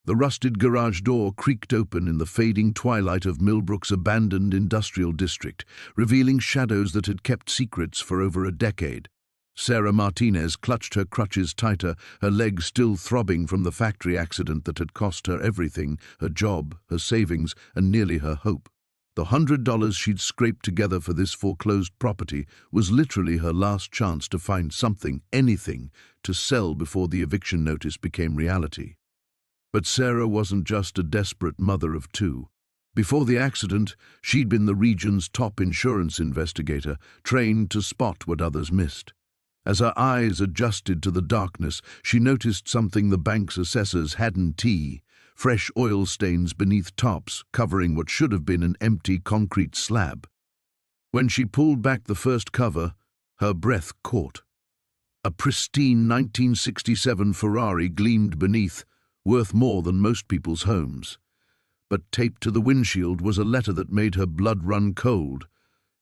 The rusted garage door creaked open in the fading twilight of Millbrook's abandoned industrial district, revealing shadows that had kept secrets for over a decade. Sarah Martinez clutched her crutches tighter, her legs still throbbing from the factory accident that had cost her everything, her job, her savings, and nearly her hope. The $100 she'd scraped together for this foreclosed property was literally her last chance to find something, anything, to sell before the eviction notice became reality. But Sarah wasn't just a desperate mother of two. Before the accident, she'd been the region's top insurance investigator, trained to spot what others missed. As her eyes adjusted to the darkness, she noticed something the bank's assessors hadn't: fresh oil stains beneath tops covering what should have been an empty concrete slab. When she pulled back the first cover, her breath caught. A pristine 1967 Ferrari gleamed beneath, worth more than most people's homes. But taped to the windshield was a letter that made her blood run cold.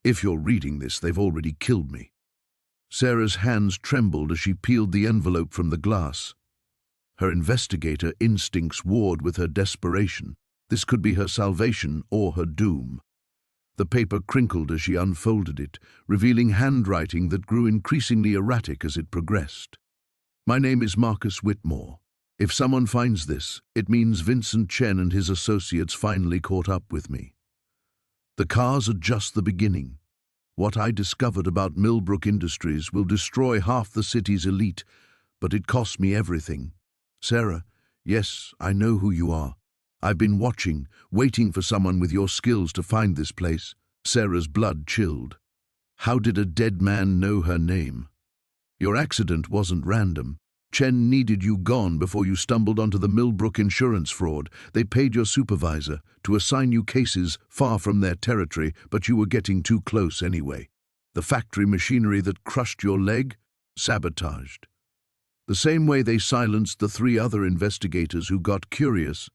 "If you're reading this, they've already killed me." Sarah's hands trembled as she peeled the envelope from the glass. Her investigator instincts warred with her desperation. This could be her salvation or her doom. The paper crinkled as she unfolded it, revealing handwriting that grew increasingly erratic as it progressed. "My name is Marcus Whitmore. If someone finds this, it means Vincent Chen and his associates finally caught up with me. The cars are just the beginning. What I discovered about Millbrook Industries will destroy half the city's elite, but it cost me everything. Sarah, yes, I know who you are. I've been watching, waiting for someone with your skills to find this place." Sarah's blood chilled. How did a dead man know her name? "Your accident wasn't random. Chen needed you gone before you stumbled onto the Millbrook insurance fraud. They paid your supervisor to assign you cases far from their territory, but you were getting too close anyway. The factory machinery that crushed your leg? Sabotaged. The same way they silenced the 3 other investigators who got curious."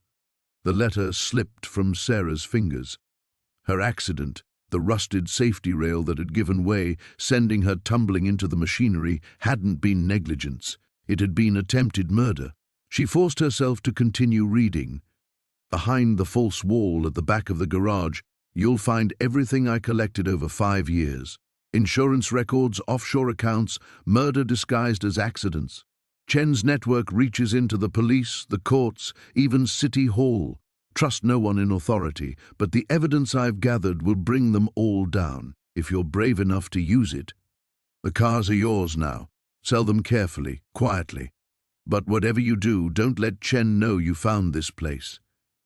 The letter slipped from Sarah's fingers. Her accident, the rusted safety rail that had given way, sending her tumbling into the machinery, hadn't been negligence. It had been attempted murder. She forced herself to continue reading. "Behind the false wall at the back of the garage, you'll find everything I collected over 5 years. Insurance records, offshore accounts, murder disguised as accidents. Chen's network reaches into the police, the courts, even City Hall. Trust no one in authority, but the evidence I've gathered will bring them all down, if you're brave enough to use it. The cars are yours now. Sell them carefully, quietly. But whatever you do, don't let Chen know you found this place.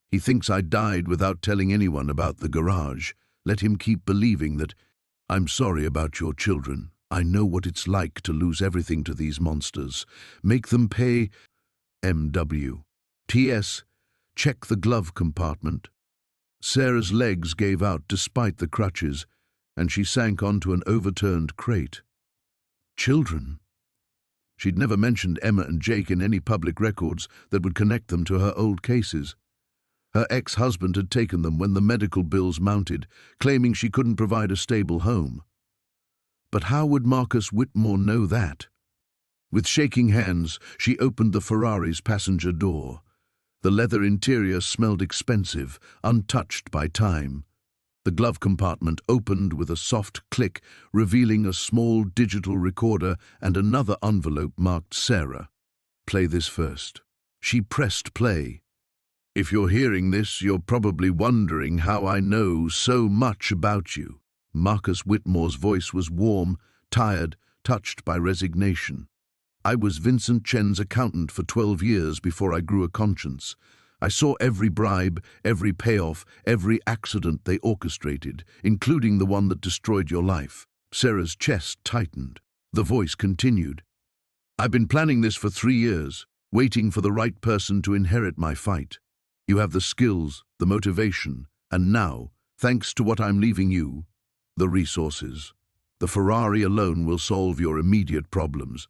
He thinks I died without telling anyone about the garage. Let him keep believing that. I'm sorry about your children. I know what it's like to lose everything to these monsters. Make them pay. M.W. T.S. Check the glove compartment." Sarah's legs gave out despite the crutches, and she sank onto an overturned crate. Children? She'd never mentioned Emma and Jake in any public records that would connect them to her old cases. Her ex-husband had taken them when the medical bills mounted, claiming she couldn't provide a stable home. But how would Marcus Whitmore know that? With shaking hands, she opened the Ferrari's passenger door. The leather interior smelled expensive, untouched by time. The glove compartment opened with a soft click, revealing a small digital recorder and another envelope marked Sarah. "Play this first." She pressed play. "If you're hearing this, you're probably wondering how I know so much about you." Marcus Whitmore's voice was warm, tired, touched by resignation. "I was Vincent Chen's accountant for 12 years before I grew a conscience. I saw every bribe, every payoff, every accident they orchestrated, including the one that destroyed your life." Sarah's chest tightened. The voice continued. "I've been planning this for 3 years, waiting for the right person to inherit my fight. You have the skills, the motivation, and now, thanks to what I'm leaving you, the resources. The Ferrari alone will solve your immediate problems.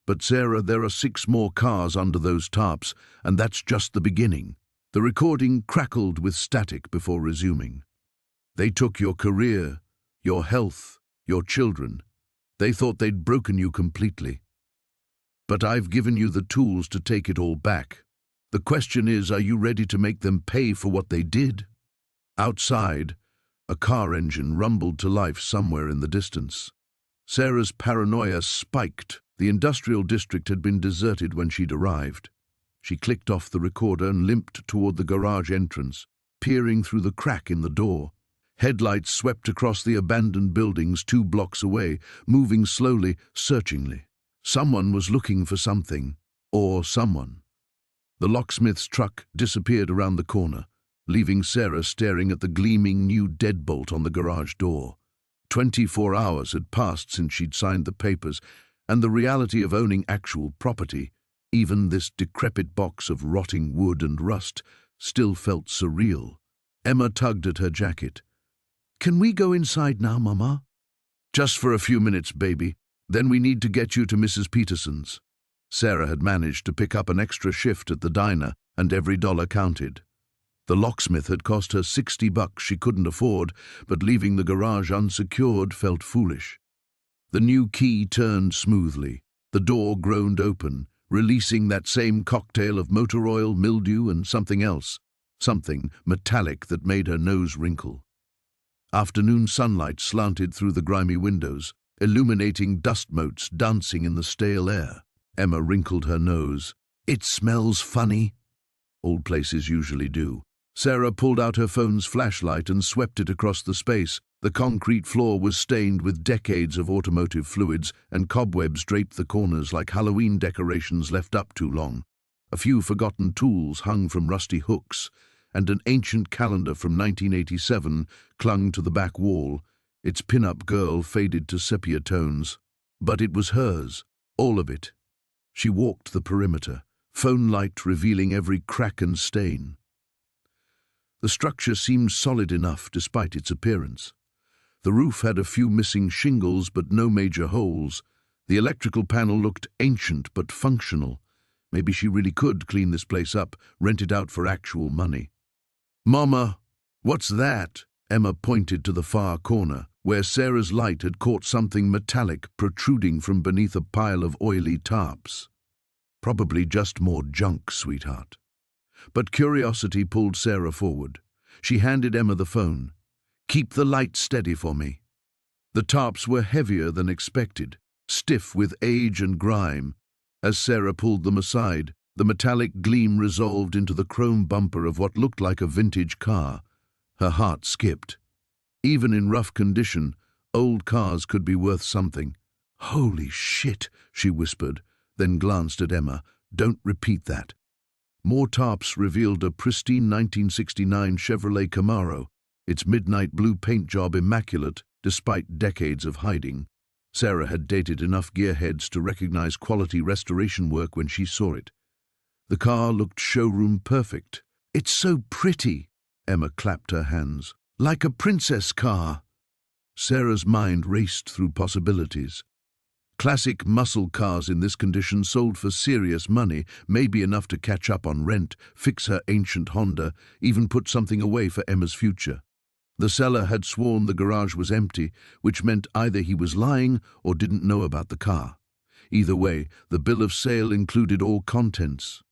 But Sarah, there are 6 more cars under those tarps, and that's just the beginning." The recording crackled with static before resuming. "They took your career, your health, your children. They thought they'd broken you completely. But I've given you the tools to take it all back. The question is, are you ready to make them pay for what they did? Outside, a car engine rumbled to life somewhere in the distance. Sarah's paranoia spiked. The industrial district had been deserted when she'd arrived. She clicked off the recorder and limped toward the garage entrance, peering through the crack in the door. Headlights swept across the abandoned buildings 2 blocks away, moving slowly, searchingly. Someone was looking for something, or someone. The locksmith's truck disappeared around the corner, leaving Sarah staring at the gleaming new deadbolt on the garage door. 24 hours had passed since she'd signed the papers, and the reality of owning actual property, even this decrepit box of rotting wood and rust, still felt surreal. Emma tugged at her jacket. "Can we go inside now, Mama?" "Just for a few minutes, baby. Then we need to get you to Mrs. Peterson's." Sarah had managed to pick up an extra shift at the diner, and every dollar counted. The locksmith had cost her $60 she couldn't afford, but leaving the garage unsecured felt foolish. The new key turned smoothly. The door groaned open, releasing that same cocktail of motor oil, mildew, and something else, something metallic that made her nose wrinkle. Afternoon sunlight slanted through the grimy windows, illuminating dust motes dancing in the stale air. Emma wrinkled her nose. "It smells funny." Old places usually do. Sarah pulled out her phone's flashlight and swept it across the space. The concrete floor was stained with decades of automotive fluids, and cobwebs draped the corners like Halloween decorations left up too long. A few forgotten tools hung from rusty hooks, and an ancient calendar from 1987 clung to the back wall, its pin-up girl faded to sepia tones. But it was hers, all of it. She walked the perimeter, phone light revealing every crack and stain. The structure seemed solid enough despite its appearance. The roof had a few missing shingles but no major holes. The electrical panel looked ancient but functional. Maybe she really could clean this place up, rent it out for actual money. "Mama, what's that?" Emma pointed to the far corner, where Sarah's light had caught something metallic protruding from beneath a pile of oily tarps. "Probably just more junk, sweetheart." But curiosity pulled Sarah forward. She handed Emma the phone. "Keep the light steady for me." The tarps were heavier than expected, stiff with age and grime. As Sarah pulled them aside, the metallic gleam resolved into the chrome bumper of what looked like a vintage car. Her heart skipped. Even in rough condition, old cars could be worth something. "Holy shit," she whispered, then glanced at Emma. "Don't repeat that." More tarps revealed a pristine 1969 Chevrolet Camaro, its midnight blue paint job immaculate despite decades of hiding. Sarah had dated enough gearheads to recognize quality restoration work when she saw it. The car looked showroom perfect. "It's so pretty," Emma clapped her hands. "Like a princess car." Sarah's mind raced through possibilities. Classic muscle cars in this condition sold for serious money, maybe enough to catch up on rent, fix her ancient Honda, even put something away for Emma's future. The seller had sworn the garage was empty, which meant either he was lying or didn't know about the car. Either way, the bill of sale included all contents.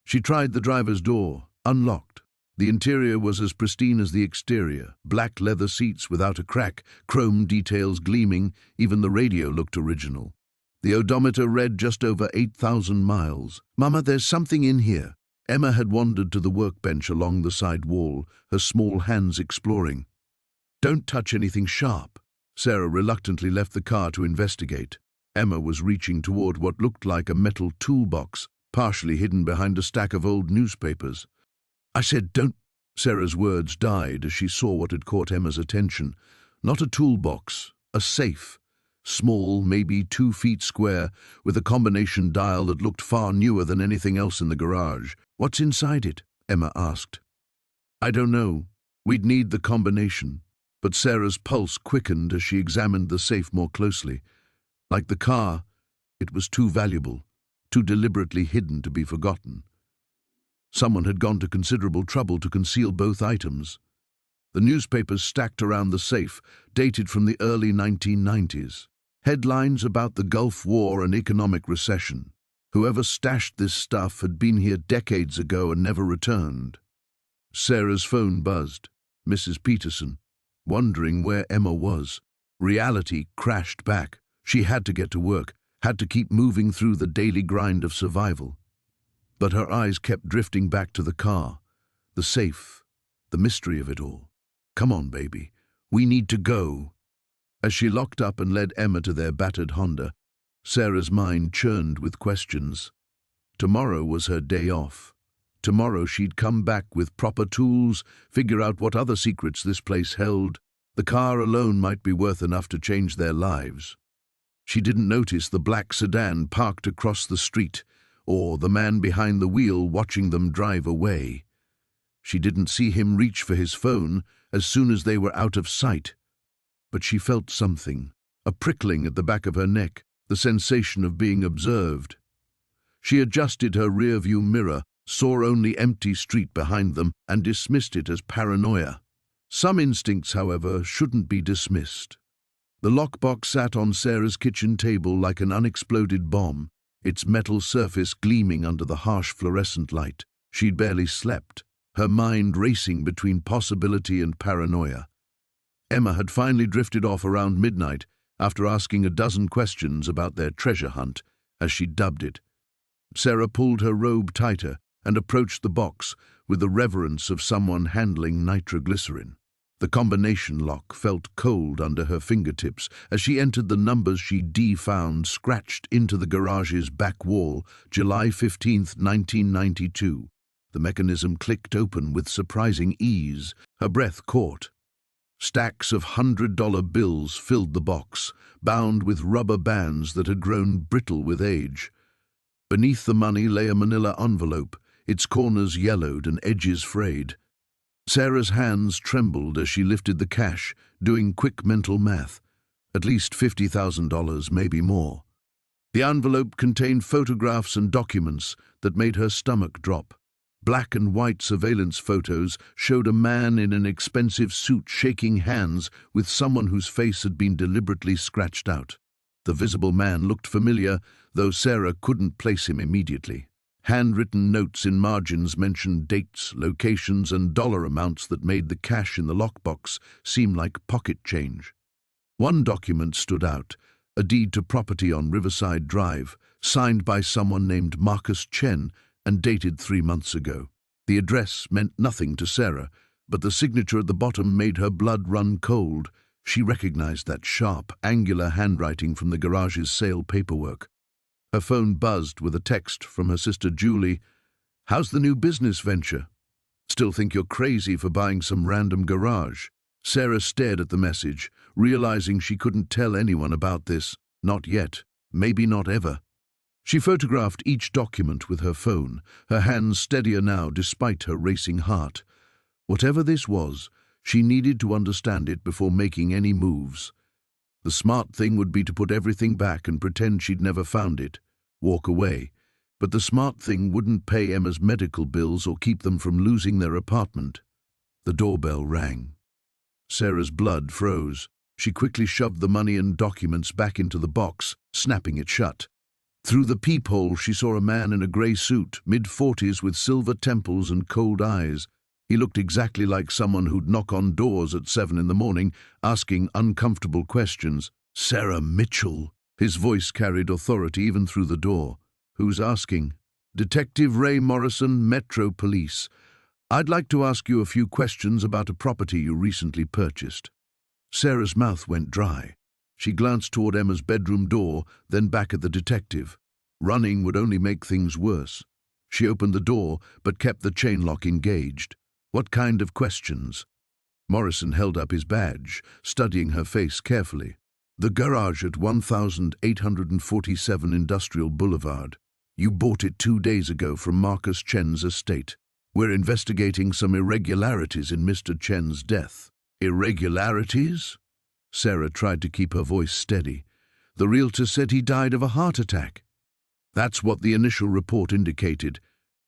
She tried the driver's door, unlocked. The interior was as pristine as the exterior, black leather seats without a crack, chrome details gleaming, even the radio looked original. The odometer read just over 8,000 miles. "Mama, there's something in here." Emma had wandered to the workbench along the side wall, her small hands exploring. "Don't touch anything sharp." Sarah reluctantly left the car to investigate. Emma was reaching toward what looked like a metal toolbox, partially hidden behind a stack of old newspapers. "I said don't." Sarah's words died as she saw what had caught Emma's attention. Not a toolbox, a safe. Small, maybe 2 feet square, with a combination dial that looked far newer than anything else in the garage. "What's inside it?" Emma asked. "I don't know. We'd need the combination." But Sarah's pulse quickened as she examined the safe more closely. Like the car, it was too valuable, too deliberately hidden to be forgotten. Someone had gone to considerable trouble to conceal both items. The newspapers stacked around the safe, dated from the early 1990s. Headlines about the Gulf War and economic recession. Whoever stashed this stuff had been here decades ago and never returned. Sarah's phone buzzed. Mrs. Peterson, wondering where Emma was. Reality crashed back. She had to get to work, had to keep moving through the daily grind of survival. But her eyes kept drifting back to the car, the safe, the mystery of it all. "Come on, baby. We need to go." As she locked up and led Emma to their battered Honda, Sarah's mind churned with questions. Tomorrow was her day off. Tomorrow she'd come back with proper tools, figure out what other secrets this place held. The car alone might be worth enough to change their lives. She didn't notice the black sedan parked across the street, or the man behind the wheel watching them drive away. She didn't see him reach for his phone as soon as they were out of sight. But she felt something, a prickling at the back of her neck, the sensation of being observed. She adjusted her rear-view mirror, saw only empty street behind them, and dismissed it as paranoia. Some instincts, however, shouldn't be dismissed. The lockbox sat on Sarah's kitchen table like an unexploded bomb, its metal surface gleaming under the harsh fluorescent light. She'd barely slept, her mind racing between possibility and paranoia. Emma had finally drifted off around midnight after asking a dozen questions about their treasure hunt, as she dubbed it. Sarah pulled her robe tighter and approached the box with the reverence of someone handling nitroglycerin. The combination lock felt cold under her fingertips as she entered the numbers she'd found scratched into the garage's back wall, July 15, 1992. The mechanism clicked open with surprising ease. Her breath caught. Stacks of $100 bills filled the box, bound with rubber bands that had grown brittle with age. Beneath the money lay a manila envelope, its corners yellowed and edges frayed. Sarah's hands trembled as she lifted the cash, doing quick mental math. At least $50,000, maybe more. The envelope contained photographs and documents that made her stomach drop. Black and white surveillance photos showed a man in an expensive suit shaking hands with someone whose face had been deliberately scratched out. The visible man looked familiar, though Sarah couldn't place him immediately. Handwritten notes in margins mentioned dates, locations, and dollar amounts that made the cash in the lockbox seem like pocket change. One document stood out, a deed to property on Riverside Drive, signed by someone named Marcus Chen and dated 3 months ago. The address meant nothing to Sarah, but the signature at the bottom made her blood run cold. She recognized that sharp, angular handwriting from the garage's sale paperwork. Her phone buzzed with a text from her sister Julie. "How's the new business venture? Still think you're crazy for buying some random garage?" Sarah stared at the message, realizing she couldn't tell anyone about this. Not yet, maybe not ever. She photographed each document with her phone, her hands steadier now despite her racing heart. Whatever this was, she needed to understand it before making any moves. The smart thing would be to put everything back and pretend she'd never found it. Walk away. But the smart thing wouldn't pay Emma's medical bills or keep them from losing their apartment. The doorbell rang. Sarah's blood froze. She quickly shoved the money and documents back into the box, snapping it shut. Through the peephole, she saw a man in a grey suit, mid-40s with silver temples and cold eyes. He looked exactly like someone who'd knock on doors at 7 in the morning, asking uncomfortable questions. "Sarah Mitchell." His voice carried authority even through the door. "Who's asking?" "Detective Ray Morrison, Metro Police. I'd like to ask you a few questions about a property you recently purchased." Sarah's mouth went dry. She glanced toward Emma's bedroom door, then back at the detective. Running would only make things worse. She opened the door, but kept the chain lock engaged. "What kind of questions?" Morrison held up his badge, studying her face carefully. "The garage at 1847 Industrial Boulevard. You bought it 2 days ago from Marcus Chen's estate. We're investigating some irregularities in Mr. Chen's death." "Irregularities?" Sarah tried to keep her voice steady. "The realtor said he died of a heart attack." "That's what the initial report indicated.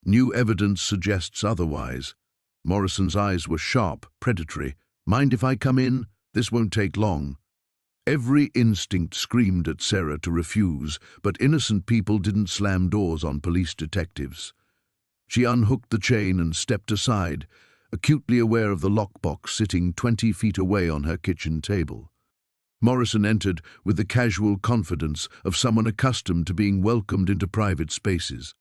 New evidence suggests otherwise." Morrison's eyes were sharp, predatory. "Mind if I come in? This won't take long." Every instinct screamed at Sarah to refuse, but innocent people didn't slam doors on police detectives. She unhooked the chain and stepped aside, acutely aware of the lockbox sitting 20 feet away on her kitchen table. Morrison entered with the casual confidence of someone accustomed to being welcomed into private spaces.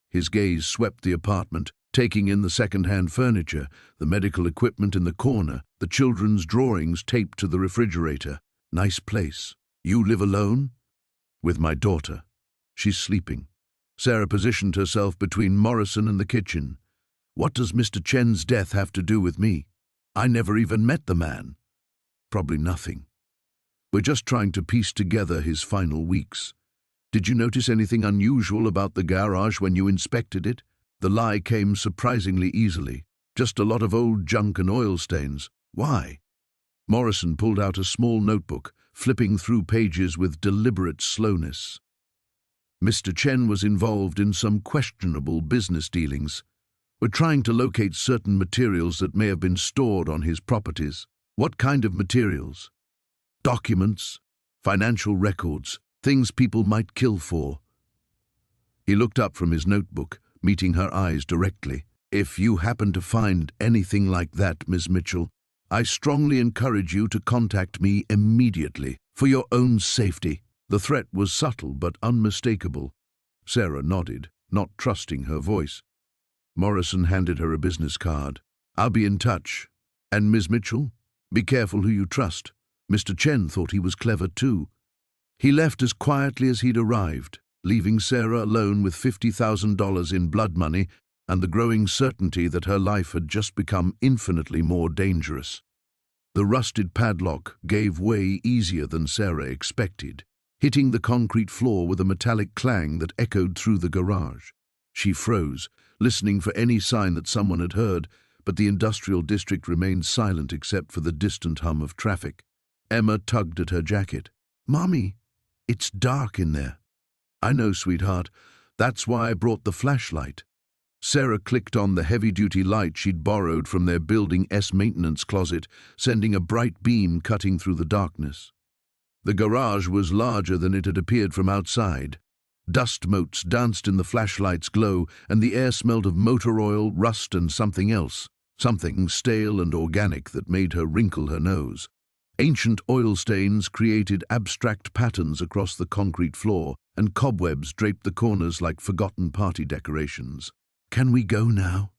His gaze swept the apartment, taking in the second-hand furniture, the medical equipment in the corner, the children's drawings taped to the refrigerator. "Nice place. You live alone?" "With my daughter. She's sleeping." Sarah positioned herself between Morrison and the kitchen. "What does Mr. Chen's death have to do with me? I never even met the man." "Probably nothing. We're just trying to piece together his final weeks. Did you notice anything unusual about the garage when you inspected it?" The lie came surprisingly easily. "Just a lot of old junk and oil stains." "Why?" Morrison pulled out a small notebook, flipping through pages with deliberate slowness. "Mr. Chen was involved in some questionable business dealings. We're trying to locate certain materials that may have been stored on his properties." "What kind of materials?" "Documents, financial records, things people might kill for." He looked up from his notebook, meeting her eyes directly. "If you happen to find anything like that, Miss Mitchell, I strongly encourage you to contact me immediately, for your own safety." The threat was subtle but unmistakable. Sarah nodded, not trusting her voice. Morrison handed her a business card. "I'll be in touch. And Miss Mitchell, be careful who you trust. Mr. Chen thought he was clever too." He left as quietly as he'd arrived, leaving Sarah alone with $50,000 in blood money and the growing certainty that her life had just become infinitely more dangerous. The rusted padlock gave way easier than Sarah expected, hitting the concrete floor with a metallic clang that echoed through the garage. She froze, listening for any sign that someone had heard, but the industrial district remained silent except for the distant hum of traffic. Emma tugged at her jacket. "Mommy, it's dark in there." "I know, sweetheart. That's why I brought the flashlight." Sarah clicked on the heavy-duty light she'd borrowed from their Building S maintenance closet, sending a bright beam cutting through the darkness. The garage was larger than it had appeared from outside. Dust motes danced in the flashlight's glow, and the air smelled of motor oil, rust, and something else, something stale and organic that made her wrinkle her nose. Ancient oil stains created abstract patterns across the concrete floor, and cobwebs draped the corners like forgotten party decorations. "Can we go now?"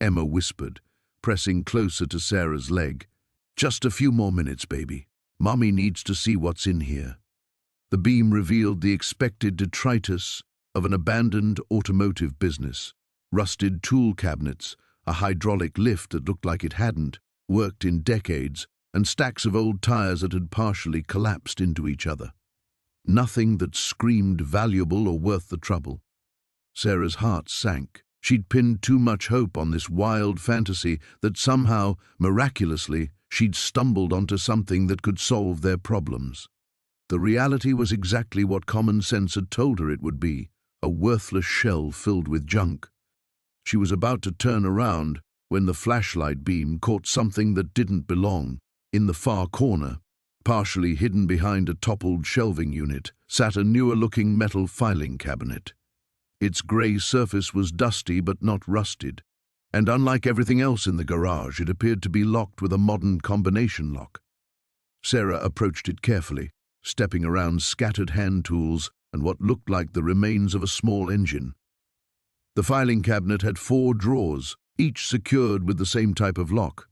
Emma whispered, pressing closer to Sarah's leg. "Just a few more minutes, baby. Mommy needs to see what's in here." The beam revealed the expected detritus of an abandoned automotive business. Rusted tool cabinets, a hydraulic lift that looked like it hadn't worked in decades, and stacks of old tires that had partially collapsed into each other. Nothing that screamed valuable or worth the trouble. Sarah's heart sank. She'd pinned too much hope on this wild fantasy that somehow, miraculously, she'd stumbled onto something that could solve their problems. The reality was exactly what common sense had told her it would be, a worthless shell filled with junk. She was about to turn around when the flashlight beam caught something that didn't belong. In the far corner, partially hidden behind a toppled shelving unit, sat a newer-looking metal filing cabinet. Its grey surface was dusty but not rusted, and unlike everything else in the garage, it appeared to be locked with a modern combination lock. Sarah approached it carefully, stepping around scattered hand tools and what looked like the remains of a small engine. The filing cabinet had 4 drawers, each secured with the same type of lock.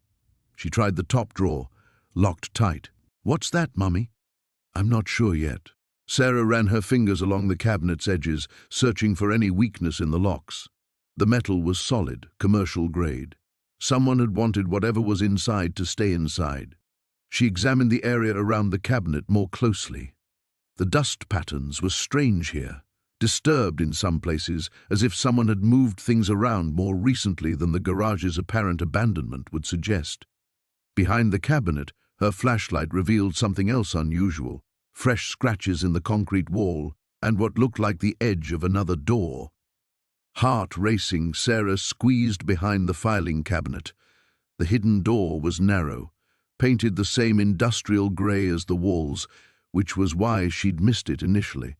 She tried the top drawer, locked tight. "What's that, Mummy?" "I'm not sure yet." Sarah ran her fingers along the cabinet's edges, searching for any weakness in the locks. The metal was solid, commercial grade. Someone had wanted whatever was inside to stay inside. She examined the area around the cabinet more closely. The dust patterns were strange here, disturbed in some places, as if someone had moved things around more recently than the garage's apparent abandonment would suggest. Behind the cabinet, her flashlight revealed something else unusual. Fresh scratches in the concrete wall, and what looked like the edge of another door. Heart racing, Sarah squeezed behind the filing cabinet. The hidden door was narrow, painted the same industrial grey as the walls, which was why she'd missed it initially.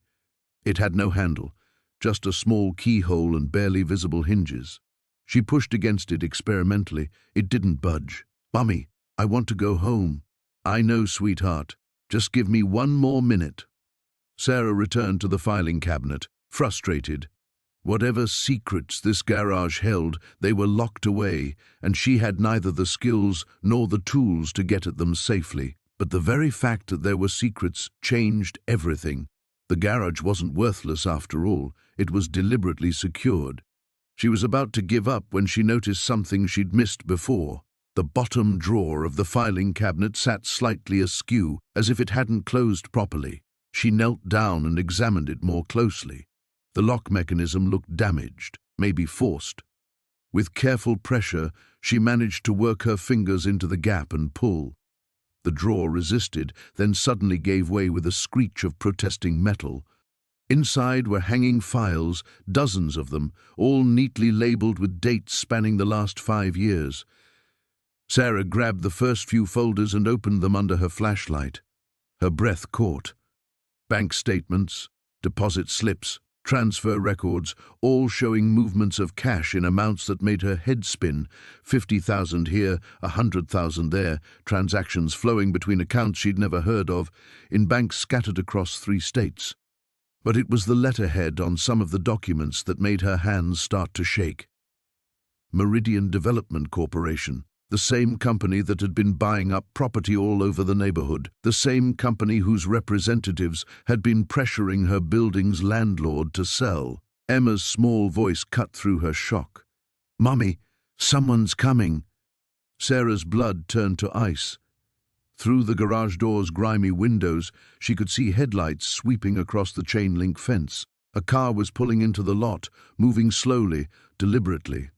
It had no handle, just a small keyhole and barely visible hinges. She pushed against it experimentally. It didn't budge. "Mummy, I want to go home." "I know, sweetheart. Just give me one more minute." Sarah returned to the filing cabinet, frustrated. Whatever secrets this garage held, they were locked away, and she had neither the skills nor the tools to get at them safely. But the very fact that there were secrets changed everything. The garage wasn't worthless after all. It was deliberately secured. She was about to give up when she noticed something she'd missed before. The bottom drawer of the filing cabinet sat slightly askew, as if it hadn't closed properly. She knelt down and examined it more closely. The lock mechanism looked damaged, maybe forced. With careful pressure, she managed to work her fingers into the gap and pull. The drawer resisted, then suddenly gave way with a screech of protesting metal. Inside were hanging files, dozens of them, all neatly labeled with dates spanning the last 5 years. Sarah grabbed the first few folders and opened them under her flashlight. Her breath caught. Bank statements, deposit slips, transfer records, all showing movements of cash in amounts that made her head spin. 50,000 here, 100,000 there, transactions flowing between accounts she'd never heard of, in banks scattered across 3 states. But it was the letterhead on some of the documents that made her hands start to shake. Meridian Development Corporation, the same company that had been buying up property all over the neighborhood, the same company whose representatives had been pressuring her building's landlord to sell. Emma's small voice cut through her shock. "Mummy, someone's coming." Sarah's blood turned to ice. Through the garage door's grimy windows, she could see headlights sweeping across the chain-link fence. A car was pulling into the lot, moving slowly, deliberately.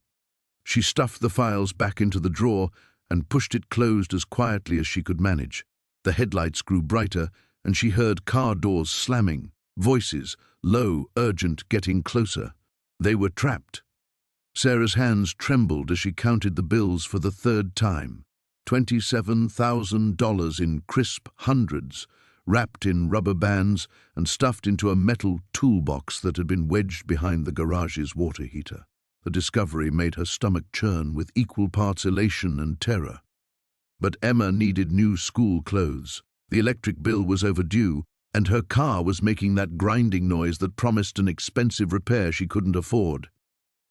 She stuffed the files back into the drawer and pushed it closed as quietly as she could manage. The headlights grew brighter, and she heard car doors slamming, voices, low, urgent, getting closer. They were trapped. Sarah's hands trembled as she counted the bills for the 3rd time. $27,000 in crisp hundreds, wrapped in rubber bands and stuffed into a metal toolbox that had been wedged behind the garage's water heater. The discovery made her stomach churn with equal parts elation and terror. But Emma needed new school clothes. The electric bill was overdue, and her car was making that grinding noise that promised an expensive repair she couldn't afford.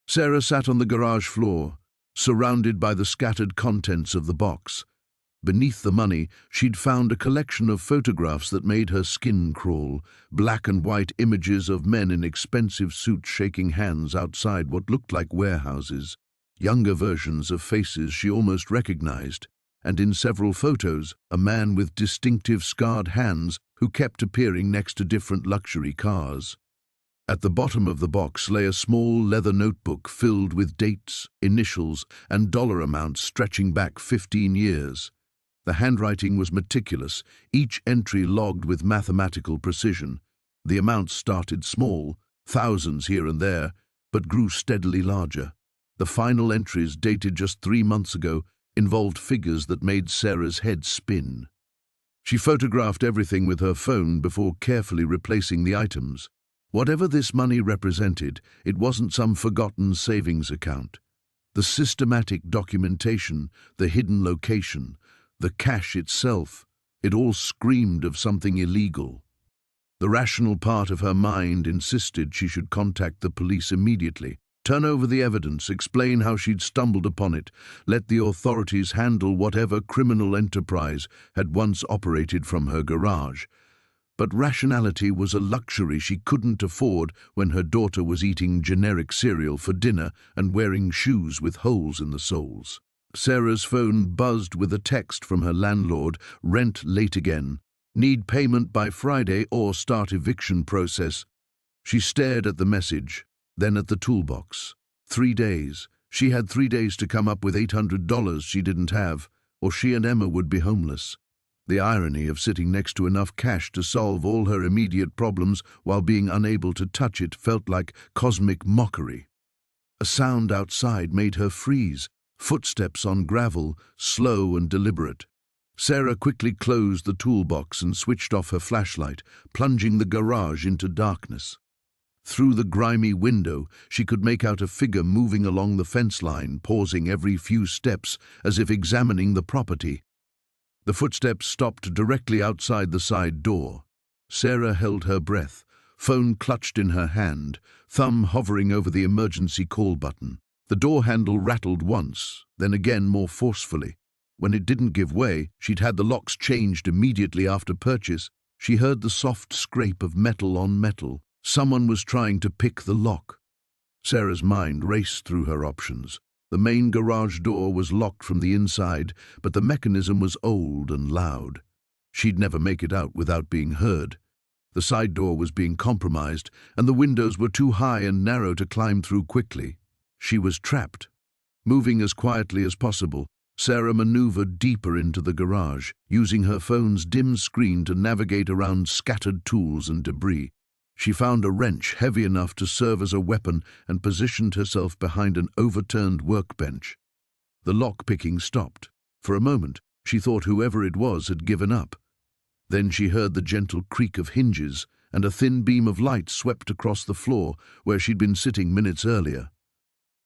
Sarah sat on the garage floor, surrounded by the scattered contents of the box. Beneath the money, she'd found a collection of photographs that made her skin crawl, black and white images of men in expensive suits shaking hands outside what looked like warehouses, younger versions of faces she almost recognized, and in several photos, a man with distinctive scarred hands who kept appearing next to different luxury cars. At the bottom of the box lay a small leather notebook filled with dates, initials, and dollar amounts stretching back 15 years. The handwriting was meticulous, each entry logged with mathematical precision. The amounts started small, thousands here and there, but grew steadily larger. The final entries, dated just 3 months ago, involved figures that made Sarah's head spin. She photographed everything with her phone before carefully replacing the items. Whatever this money represented, it wasn't some forgotten savings account. The systematic documentation, the hidden location, the cash itself, it all screamed of something illegal. The rational part of her mind insisted she should contact the police immediately, turn over the evidence, explain how she'd stumbled upon it, let the authorities handle whatever criminal enterprise had once operated from her garage. But rationality was a luxury she couldn't afford when her daughter was eating generic cereal for dinner and wearing shoes with holes in the soles. Sarah's phone buzzed with a text from her landlord, "Rent late again. Need payment by Friday or start eviction process." She stared at the message, then at the toolbox. 3 days. She had 3 days to come up with $800 she didn't have, or she and Emma would be homeless. The irony of sitting next to enough cash to solve all her immediate problems while being unable to touch it felt like cosmic mockery. A sound outside made her freeze, footsteps on gravel, slow and deliberate. Sarah quickly closed the toolbox and switched off her flashlight, plunging the garage into darkness. Through the grimy window, she could make out a figure moving along the fence line, pausing every few steps as if examining the property. The footsteps stopped directly outside the side door. Sarah held her breath, phone clutched in her hand, thumb hovering over the emergency call button. The door handle rattled once, then again more forcefully. When it didn't give way, she'd had the locks changed immediately after purchase. She heard the soft scrape of metal on metal. Someone was trying to pick the lock. Sarah's mind raced through her options. The main garage door was locked from the inside, but the mechanism was old and loud. She'd never make it out without being heard. The side door was being compromised, and the windows were too high and narrow to climb through quickly. She was trapped. Moving as quietly as possible, Sarah maneuvered deeper into the garage, using her phone's dim screen to navigate around scattered tools and debris. She found a wrench heavy enough to serve as a weapon and positioned herself behind an overturned workbench. The lock-picking stopped. For a moment, she thought whoever it was had given up. Then she heard the gentle creak of hinges, and a thin beam of light swept across the floor where she'd been sitting minutes earlier.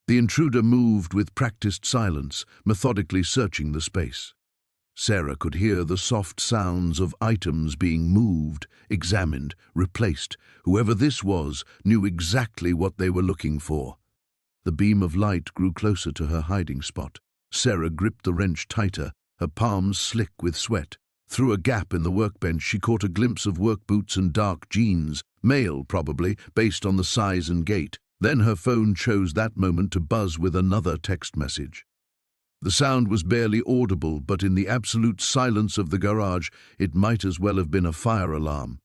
The intruder moved with practiced silence, methodically searching the space. Sarah could hear the soft sounds of items being moved, examined, replaced. Whoever this was knew exactly what they were looking for. The beam of light grew closer to her hiding spot. Sarah gripped the wrench tighter, her palms slick with sweat. Through a gap in the workbench, she caught a glimpse of work boots and dark jeans, male probably, based on the size and gait. Then her phone chose that moment to buzz with another text message. The sound was barely audible, but in the absolute silence of the garage, it might as well have been a fire alarm.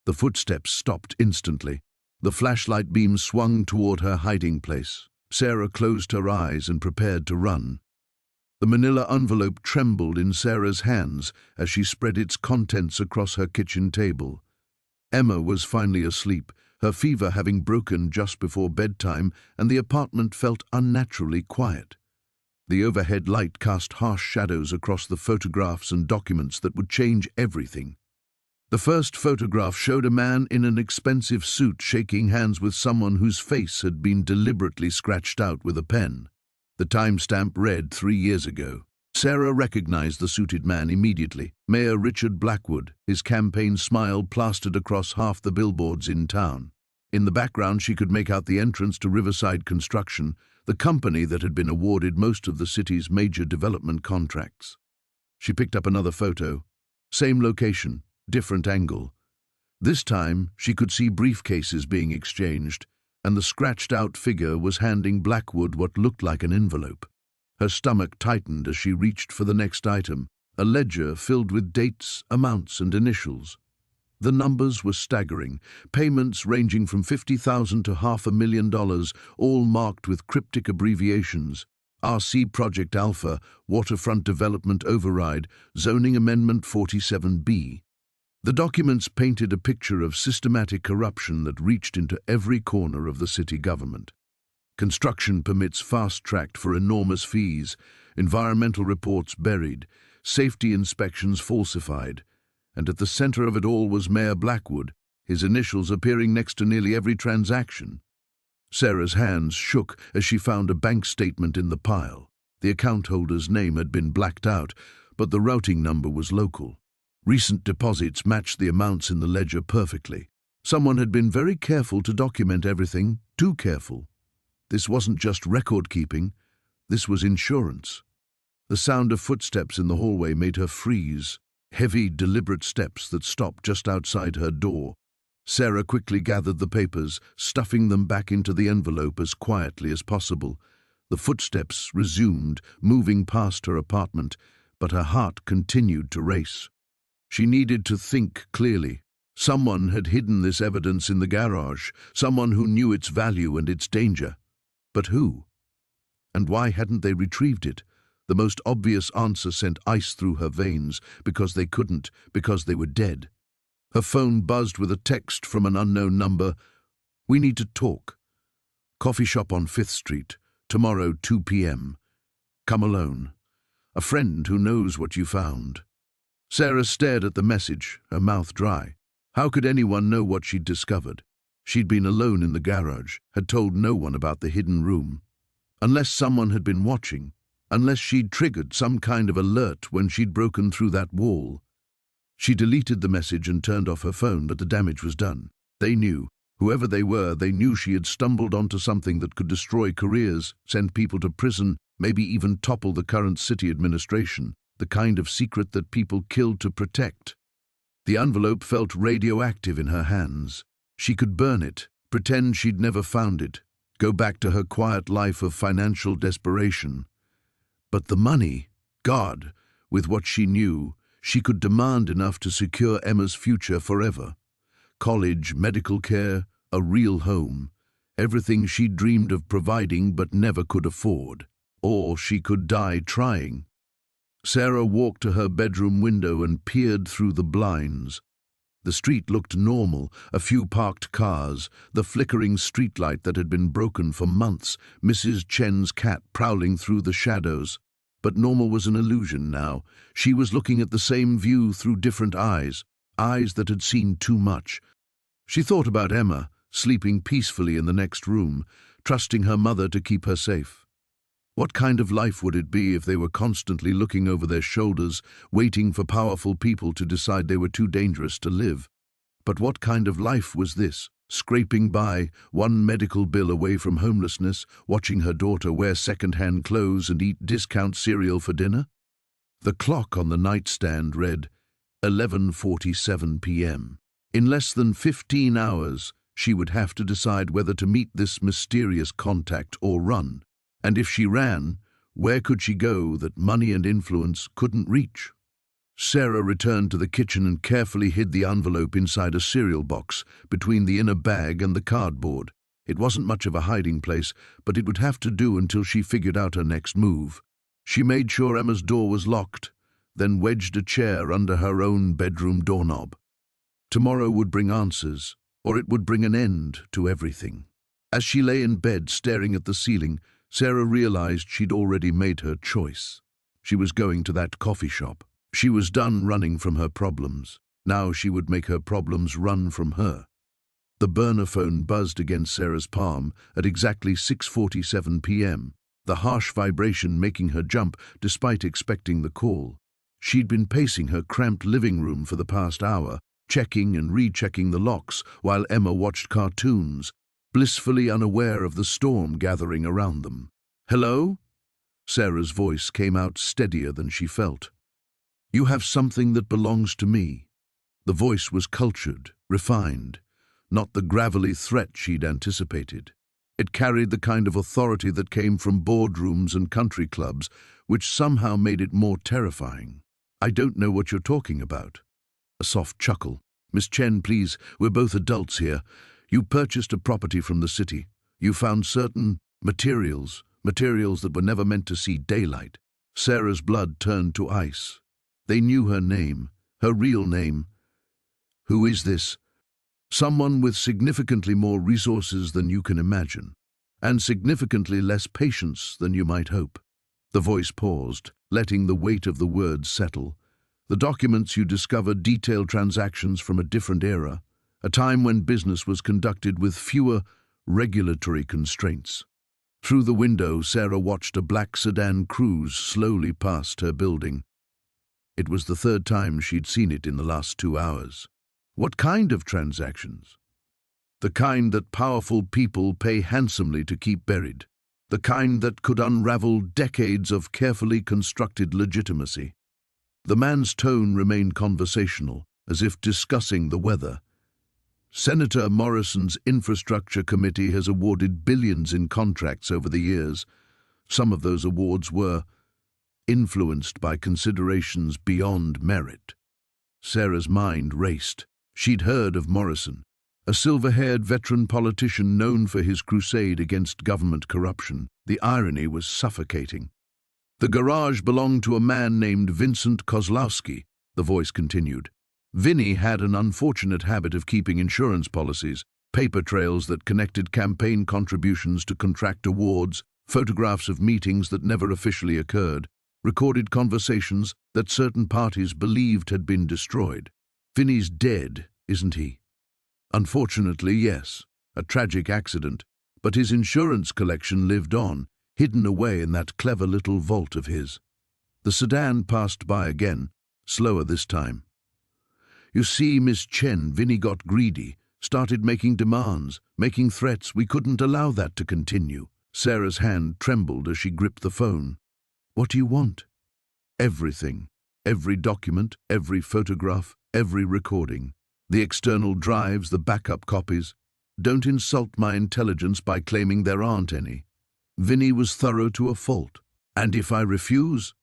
The footsteps stopped instantly. The flashlight beam swung toward her hiding place. Sarah closed her eyes and prepared to run. The manila envelope trembled in Sarah's hands as she spread its contents across her kitchen table. Emma was finally asleep, her fever having broken just before bedtime, and the apartment felt unnaturally quiet. The overhead light cast harsh shadows across the photographs and documents that would change everything. The first photograph showed a man in an expensive suit shaking hands with someone whose face had been deliberately scratched out with a pen. The timestamp read 3 years ago. Sarah recognized the suited man immediately. Mayor Richard Blackwood, his campaign smile plastered across half the billboards in town. In the background, she could make out the entrance to Riverside Construction, the company that had been awarded most of the city's major development contracts. She picked up another photo. Same location, different angle. This time, she could see briefcases being exchanged, and the scratched-out figure was handing Blackwood what looked like an envelope. Her stomach tightened as she reached for the next item, a ledger filled with dates, amounts, and initials. The numbers were staggering, payments ranging from $50,000 to $500,000, all marked with cryptic abbreviations. RC Project Alpha, Waterfront Development Override, Zoning Amendment 47B. The documents painted a picture of systematic corruption that reached into every corner of the city government. Construction permits fast-tracked for enormous fees, environmental reports buried, safety inspections falsified, and at the center of it all was Mayor Blackwood, his initials appearing next to nearly every transaction. Sarah's hands shook as she found a bank statement in the pile. The account holder's name had been blacked out, but the routing number was local. Recent deposits matched the amounts in the ledger perfectly. Someone had been very careful to document everything, too careful. This wasn't just record-keeping, this was insurance. The sound of footsteps in the hallway made her freeze, heavy, deliberate steps that stopped just outside her door. Sarah quickly gathered the papers, stuffing them back into the envelope as quietly as possible. The footsteps resumed, moving past her apartment, but her heart continued to race. She needed to think clearly. Someone had hidden this evidence in the garage, someone who knew its value and its danger. But who? And why hadn't they retrieved it? The most obvious answer sent ice through her veins, because they couldn't, because they were dead. Her phone buzzed with a text from an unknown number. "We need to talk. Coffee shop on 5th Street, tomorrow 2 p.m. Come alone. A friend who knows what you found." Sarah stared at the message, her mouth dry. How could anyone know what she'd discovered? She'd been alone in the garage, had told no one about the hidden room. Unless someone had been watching, unless she'd triggered some kind of alert when she'd broken through that wall. She deleted the message and turned off her phone, but the damage was done. They knew. Whoever they were, they knew she had stumbled onto something that could destroy careers, send people to prison, maybe even topple the current city administration, the kind of secret that people killed to protect. The envelope felt radioactive in her hands. She could burn it, pretend she'd never found it, go back to her quiet life of financial desperation. But the money, God, with what she knew, she could demand enough to secure Emma's future forever. College, medical care, a real home, everything she dreamed of providing but never could afford. Or she could die trying. Sarah walked to her bedroom window and peered through the blinds. The street looked normal, a few parked cars, the flickering streetlight that had been broken for months, Mrs. Chen's cat prowling through the shadows. But normal was an illusion now. She was looking at the same view through different eyes, eyes that had seen too much. She thought about Emma, sleeping peacefully in the next room, trusting her mother to keep her safe. What kind of life would it be if they were constantly looking over their shoulders, waiting for powerful people to decide they were too dangerous to live? But what kind of life was this? Scraping by, one medical bill away from homelessness, watching her daughter wear second-hand clothes and eat discount cereal for dinner? The clock on the nightstand read 11:47 p.m. In less than 15 hours, she would have to decide whether to meet this mysterious contact or run. And if she ran, where could she go that money and influence couldn't reach? Sarah returned to the kitchen and carefully hid the envelope inside a cereal box, between the inner bag and the cardboard. It wasn't much of a hiding place, but it would have to do until she figured out her next move. She made sure Emma's door was locked, then wedged a chair under her own bedroom doorknob. Tomorrow would bring answers, or it would bring an end to everything. As she lay in bed staring at the ceiling, Sarah realized she'd already made her choice. She was going to that coffee shop. She was done running from her problems. Now she would make her problems run from her. The burner phone buzzed against Sarah's palm at exactly 6:47 p.m., the harsh vibration making her jump despite expecting the call. She'd been pacing her cramped living room for the past hour, checking and rechecking the locks while Emma watched cartoons, blissfully unaware of the storm gathering around them. "Hello?" Sarah's voice came out steadier than she felt. "You have something that belongs to me." The voice was cultured, refined, not the gravelly threat she'd anticipated. It carried the kind of authority that came from boardrooms and country clubs, which somehow made it more terrifying. "I don't know what you're talking about." A soft chuckle. "Miss Chen, please, we're both adults here. You purchased a property from the city. You found certain materials that were never meant to see daylight." Sarah's blood turned to ice. They knew her name, her real name. "Who is this?" "Someone with significantly more resources than you can imagine, and significantly less patience than you might hope." The voice paused, letting the weight of the words settle. "The documents you discovered detail transactions from a different era, a time when business was conducted with fewer regulatory constraints." Through the window, Sarah watched a black sedan cruise slowly past her building. It was the third time she'd seen it in the last 2 hours. What kind of transactions? The kind that powerful people pay handsomely to keep buried. The kind that could unravel decades of carefully constructed legitimacy. The man's tone remained conversational, as if discussing the weather. "Senator Morrison's Infrastructure Committee has awarded billions in contracts over the years. Some of those awards were influenced by considerations beyond merit." Sarah's mind raced. She'd heard of Morrison, a silver-haired veteran politician known for his crusade against government corruption. The irony was suffocating. "The garage belonged to a man named Vincent Kozlowski," the voice continued. "Vinny had an unfortunate habit of keeping insurance policies, paper trails that connected campaign contributions to contract awards, photographs of meetings that never officially occurred. recorded conversations that certain parties believed had been destroyed. Vinny's dead, isn't he? Unfortunately, yes. A tragic accident. But his insurance collection lived on, hidden away in that clever little vault of his. The sedan passed by again, slower this time. You see, Miss Chen, Vinny got greedy, started making demands, making threats. We couldn't allow that to continue. Sarah's hand trembled as she gripped the phone. What do you want? Everything. Every document, every photograph, every recording. The external drives, the backup copies. Don't insult my intelligence by claiming there aren't any. Vinny was thorough to a fault. And if I refuse?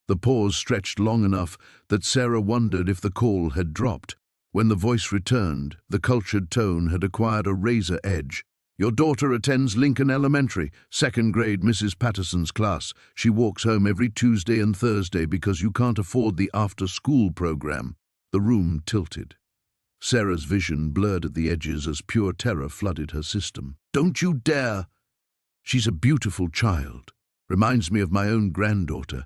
The pause stretched long enough that Sarah wondered if the call had dropped. When the voice returned, the cultured tone had acquired a razor edge. Your daughter attends Lincoln Elementary, 2nd grade, Mrs. Patterson's class. She walks home every Tuesday and Thursday because you can't afford the after-school program. The room tilted. Sarah's vision blurred at the edges as pure terror flooded her system. Don't you dare! She's a beautiful child. Reminds me of my own granddaughter.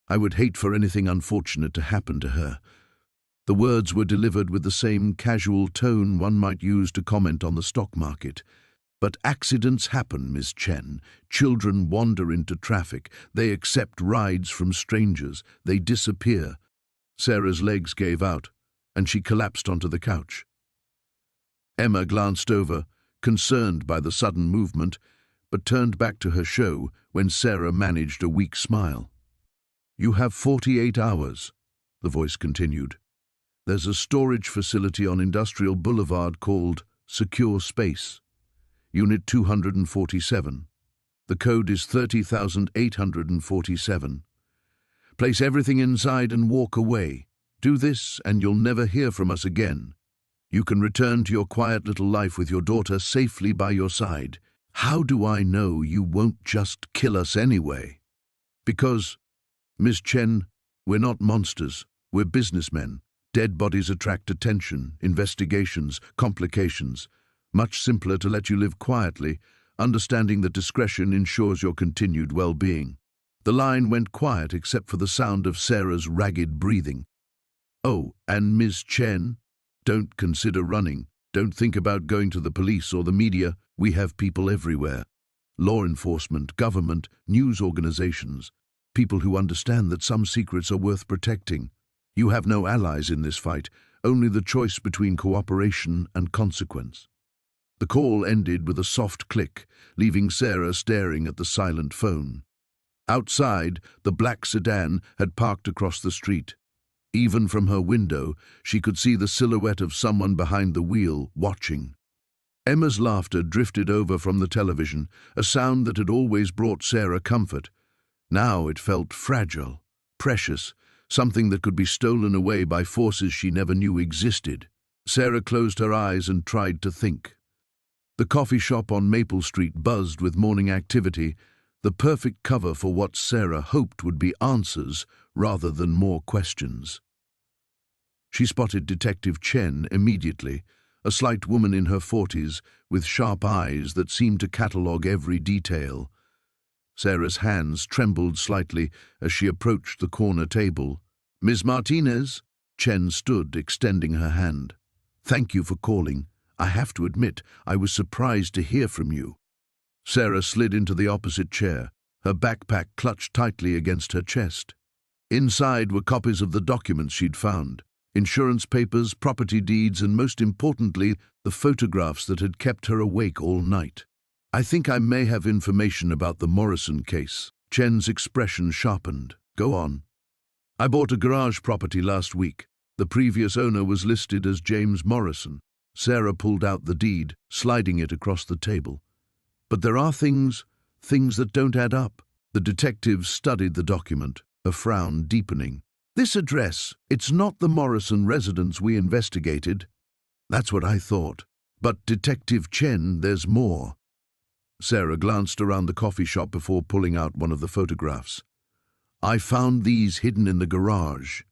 I would hate for anything unfortunate to happen to her. The words were delivered with the same casual tone one might use to comment on the stock market. But accidents happen, Miss Chen. Children wander into traffic. They accept rides from strangers. They disappear. Sarah's legs gave out, and she collapsed onto the couch. Emma glanced over, concerned by the sudden movement, but turned back to her show when Sarah managed a weak smile. You have 48 hours, the voice continued. There's a storage facility on Industrial Boulevard called Secure Space. Unit 247. The code is 30,847. Place everything inside and walk away. Do this and you'll never hear from us again. You can return to your quiet little life with your daughter safely by your side. How do I know you won't just kill us anyway? Because, Miss Chen, we're not monsters. We're businessmen. Dead bodies attract attention, investigations, complications. Much simpler to let you live quietly, understanding that discretion ensures your continued well-being. The line went quiet except for the sound of Sarah's ragged breathing. Oh, and Miss Chen, don't consider running. Don't think about going to the police or the media. We have people everywhere. Law enforcement, government, news organizations. People who understand that some secrets are worth protecting. You have no allies in this fight, only the choice between cooperation and consequence. The call ended with a soft click, leaving Sarah staring at the silent phone. Outside, the black sedan had parked across the street. Even from her window, she could see the silhouette of someone behind the wheel, watching. Emma's laughter drifted over from the television, a sound that had always brought Sarah comfort. Now it felt fragile, precious, something that could be stolen away by forces she never knew existed. Sarah closed her eyes and tried to think. The coffee shop on Maple Street buzzed with morning activity, the perfect cover for what Sarah hoped would be answers rather than more questions. She spotted Detective Chen immediately, a slight woman in her 40s with sharp eyes that seemed to catalogue every detail. Sarah's hands trembled slightly as she approached the corner table. Ms. Martinez? Chen stood, extending her hand. Thank you for calling. I have to admit, I was surprised to hear from you. Sarah slid into the opposite chair, her backpack clutched tightly against her chest. Inside were copies of the documents she'd found, insurance papers, property deeds, and most importantly, the photographs that had kept her awake all night. I think I may have information about the Morrison case. Chen's expression sharpened. Go on. I bought a garage property last week. The previous owner was listed as James Morrison. Sarah pulled out the deed, sliding it across the table. But there are things that don't add up. The detective studied the document, a frown deepening. This address, it's not the Morrison residence we investigated. That's what I thought. But Detective Chen, there's more. Sarah glanced around the coffee shop before pulling out one of the photographs. I found these hidden in the garage.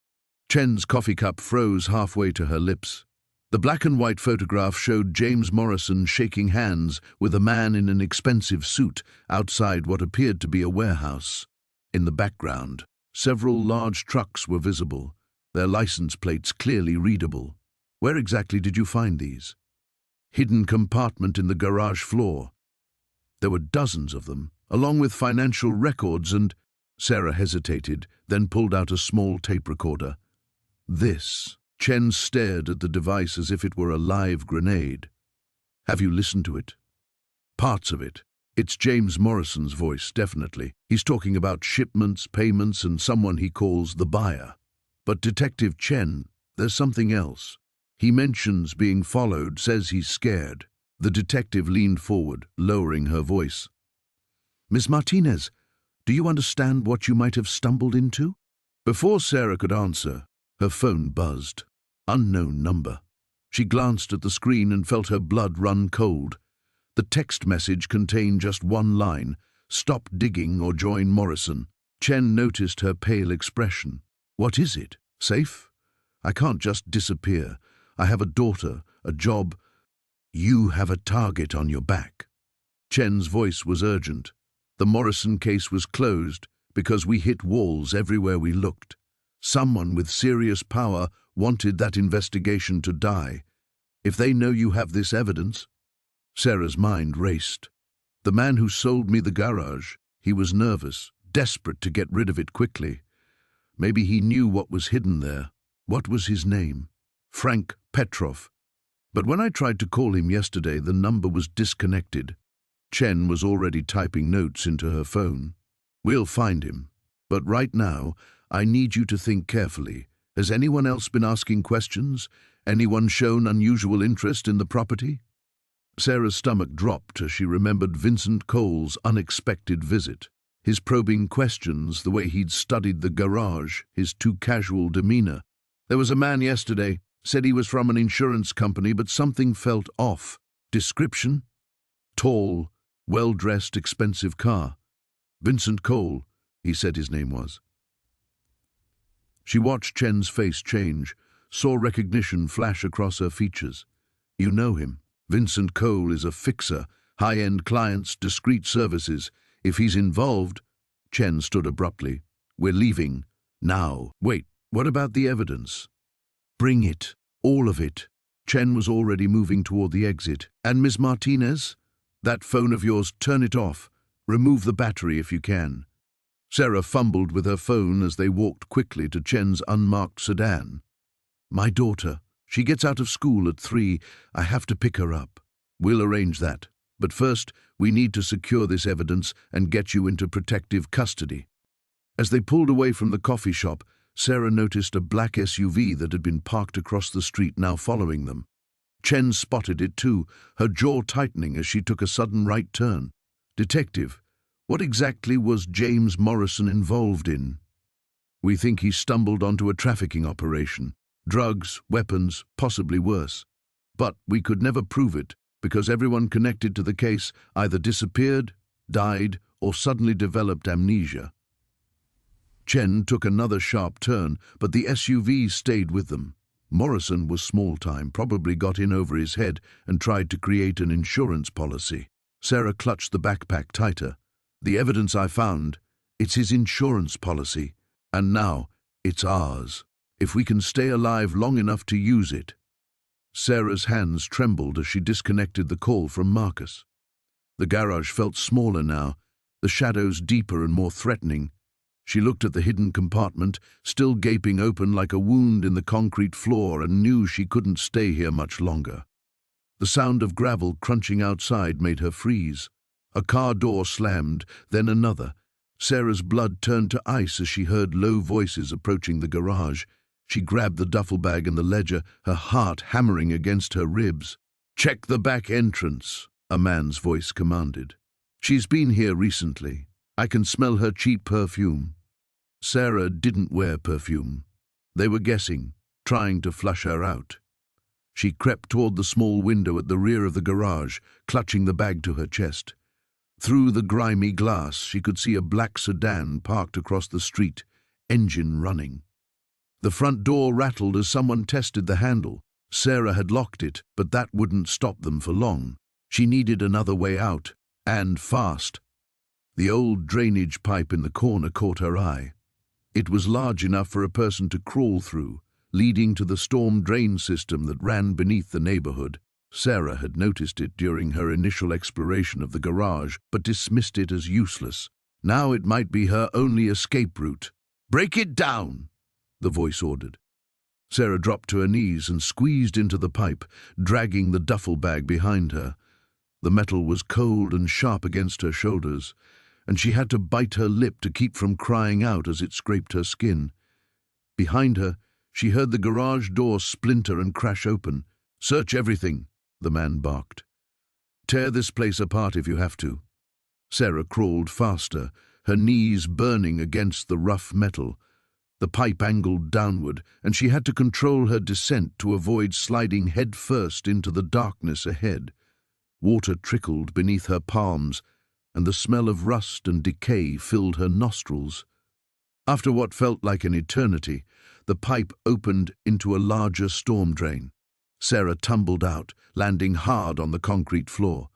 Chen's coffee cup froze halfway to her lips. The black and white photograph showed James Morrison shaking hands with a man in an expensive suit outside what appeared to be a warehouse. In the background, Several large trucks were visible, their license plates clearly readable. Where exactly did you find these? Hidden compartment in the garage floor. There were dozens of them, along with financial records and... Sarah hesitated, then pulled out a small tape recorder. This. Chen stared at the device as if it were a live grenade. Have you listened to it? Parts of it. It's James Morrison's voice, definitely. He's talking about shipments, payments, and someone he calls the buyer. But Detective Chen, there's something else. He mentions being followed, says he's scared. The detective leaned forward, lowering her voice. Miss Martinez, do you understand what you might have stumbled into? Before Sarah could answer, her phone buzzed. Unknown number. She glanced at the screen and felt her blood run cold. The text message contained just one line: "Stop digging or join Morrison." Chen noticed her pale expression. What is it? Safe? I can't just disappear. I have a daughter, a job. You have a target on your back. Chen's voice was urgent. The Morrison case was closed because we hit walls everywhere we looked. Someone with serious power wanted that investigation to die. If they know you have this evidence... Sarah's mind raced. The man who sold me the garage, he was nervous, desperate to get rid of it quickly. Maybe he knew what was hidden there. What was his name? Frank Petrov. But when I tried to call him yesterday, the number was disconnected. Chen was already typing notes into her phone. We'll find him. But right now, I need you to think carefully. Has anyone else been asking questions? Anyone shown unusual interest in the property? Sarah's stomach dropped as she remembered Vincent Cole's unexpected visit. His probing questions, the way he'd studied the garage, his too casual demeanor. There was a man yesterday, said he was from an insurance company, but something felt off. Description? Tall, well-dressed, expensive car. Vincent Cole, he said his name was. She watched Chen's face change, saw recognition flash across her features. You know him. Vincent Cole is a fixer, high-end clients, discreet services. If he's involved... Chen stood abruptly. We're leaving. Now. Wait, what about the evidence? Bring it. All of it. Chen was already moving toward the exit. And Miss Martinez? That phone of yours, turn it off. Remove the battery if you can. Sarah fumbled with her phone as they walked quickly to Chen's unmarked sedan. My daughter. She gets out of school at 3. I have to pick her up. We'll arrange that. But first, we need to secure this evidence and get you into protective custody. As they pulled away from the coffee shop, Sarah noticed a black SUV that had been parked across the street now following them. Chen spotted it too, her jaw tightening as she took a sudden right turn. Detective, what exactly was James Morrison involved in? We think he stumbled onto a trafficking operation. Drugs, weapons, possibly worse. But we could never prove it because everyone connected to the case either disappeared, died, or suddenly developed amnesia. Chen took another sharp turn, but the SUV stayed with them. Morrison was small-time, probably got in over his head and tried to create an insurance policy. Sarah clutched the backpack tighter. The evidence I found, it's his insurance policy. And now, it's ours. If we can stay alive long enough to use it. Sarah's hands trembled as she disconnected the call from Marcus. The garage felt smaller now, the shadows deeper and more threatening. She looked at the hidden compartment, still gaping open like a wound in the concrete floor, and knew she couldn't stay here much longer. The sound of gravel crunching outside made her freeze. A car door slammed, then another. Sarah's blood turned to ice as she heard low voices approaching the garage. She grabbed the duffel bag and the ledger, her heart hammering against her ribs. "Check the back entrance," a man's voice commanded. "She's been here recently. I can smell her cheap perfume." Sarah didn't wear perfume. They were guessing, trying to flush her out. She crept toward the small window at the rear of the garage, clutching the bag to her chest. Through the grimy glass, she could see a black sedan parked across the street, engine running. The front door rattled as someone tested the handle. Sarah had locked it, but that wouldn't stop them for long. She needed another way out, and fast. The old drainage pipe in the corner caught her eye. It was large enough for a person to crawl through, leading to the storm drain system that ran beneath the neighborhood. Sarah had noticed it during her initial exploration of the garage, but dismissed it as useless. Now it might be her only escape route. "Break it down," the voice ordered. Sarah dropped to her knees and squeezed into the pipe, dragging the duffel bag behind her. The metal was cold and sharp against her shoulders, and she had to bite her lip to keep from crying out as it scraped her skin. Behind her, she heard the garage door splinter and crash open. "Search everything," the man barked. "Tear this place apart if you have to." Sarah crawled faster, her knees burning against the rough metal. The pipe angled downward, and she had to control her descent to avoid sliding headfirst into the darkness ahead. Water trickled beneath her palms, and the smell of rust and decay filled her nostrils. After what felt like an eternity, the pipe opened into a larger storm drain. Sarah tumbled out, landing hard on the concrete floor.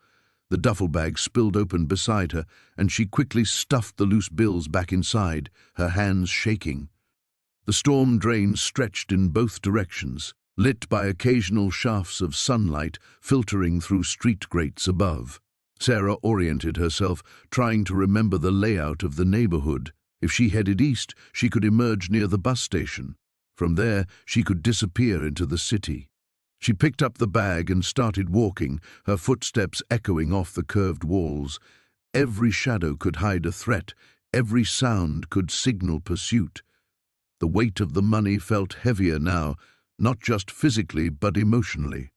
The duffel bag spilled open beside her, and she quickly stuffed the loose bills back inside, her hands shaking. The storm drain stretched in both directions, lit by occasional shafts of sunlight filtering through street grates above. Sarah oriented herself, trying to remember the layout of the neighborhood. If she headed east, she could emerge near the bus station. From there, she could disappear into the city. She picked up the bag and started walking, her footsteps echoing off the curved walls. Every shadow could hide a threat, every sound could signal pursuit. The weight of the money felt heavier now, not just physically but emotionally.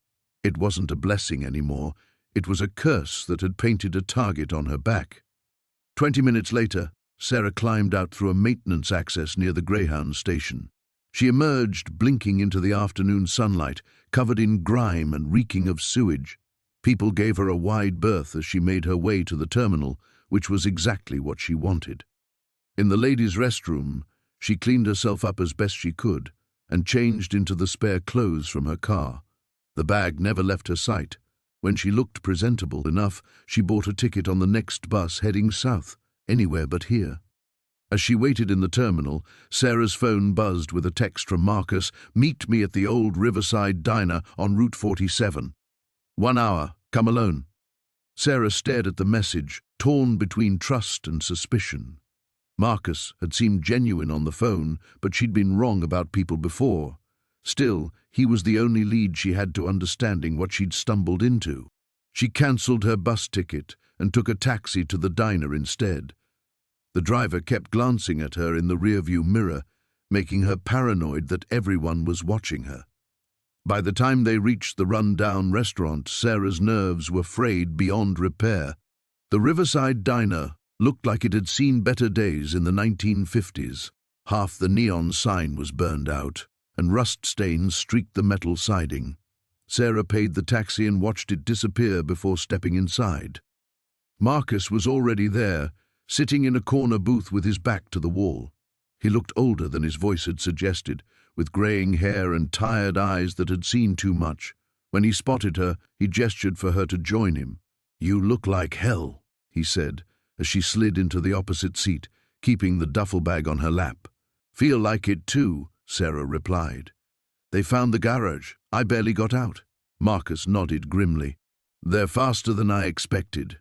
It wasn't a blessing anymore. It was a curse that had painted a target on her back. 20 minutes later, Sarah climbed out through a maintenance access near the Greyhound station. She emerged, blinking into the afternoon sunlight, covered in grime and reeking of sewage. People gave her a wide berth as she made her way to the terminal, which was exactly what she wanted. In the ladies' restroom, she cleaned herself up as best she could and changed into the spare clothes from her car. The bag never left her sight. When she looked presentable enough, she bought a ticket on the next bus heading south, anywhere but here. As she waited in the terminal, Sarah's phone buzzed with a text from Marcus. "Meet me at the old Riverside Diner on Route 47. 1 hour, come alone." Sarah stared at the message, torn between trust and suspicion. Marcus had seemed genuine on the phone, but she'd been wrong about people before. Still, he was the only lead she had to understanding what she'd stumbled into. She cancelled her bus ticket and took a taxi to the diner instead. The driver kept glancing at her in the rearview mirror, making her paranoid that everyone was watching her. By the time they reached the run-down restaurant, Sarah's nerves were frayed beyond repair. The Riverside Diner looked like it had seen better days in the 1950s. Half the neon sign was burned out, and rust stains streaked the metal siding. Sarah paid the taxi and watched it disappear before stepping inside. Marcus was already there, sitting in a corner booth with his back to the wall. He looked older than his voice had suggested, with graying hair and tired eyes that had seen too much. When he spotted her, he gestured for her to join him. "You look like hell," he said, as she slid into the opposite seat, keeping the duffel bag on her lap. "Feel like it too," Sarah replied. "They found the garage. I barely got out." Marcus nodded grimly. "They're faster than I expected.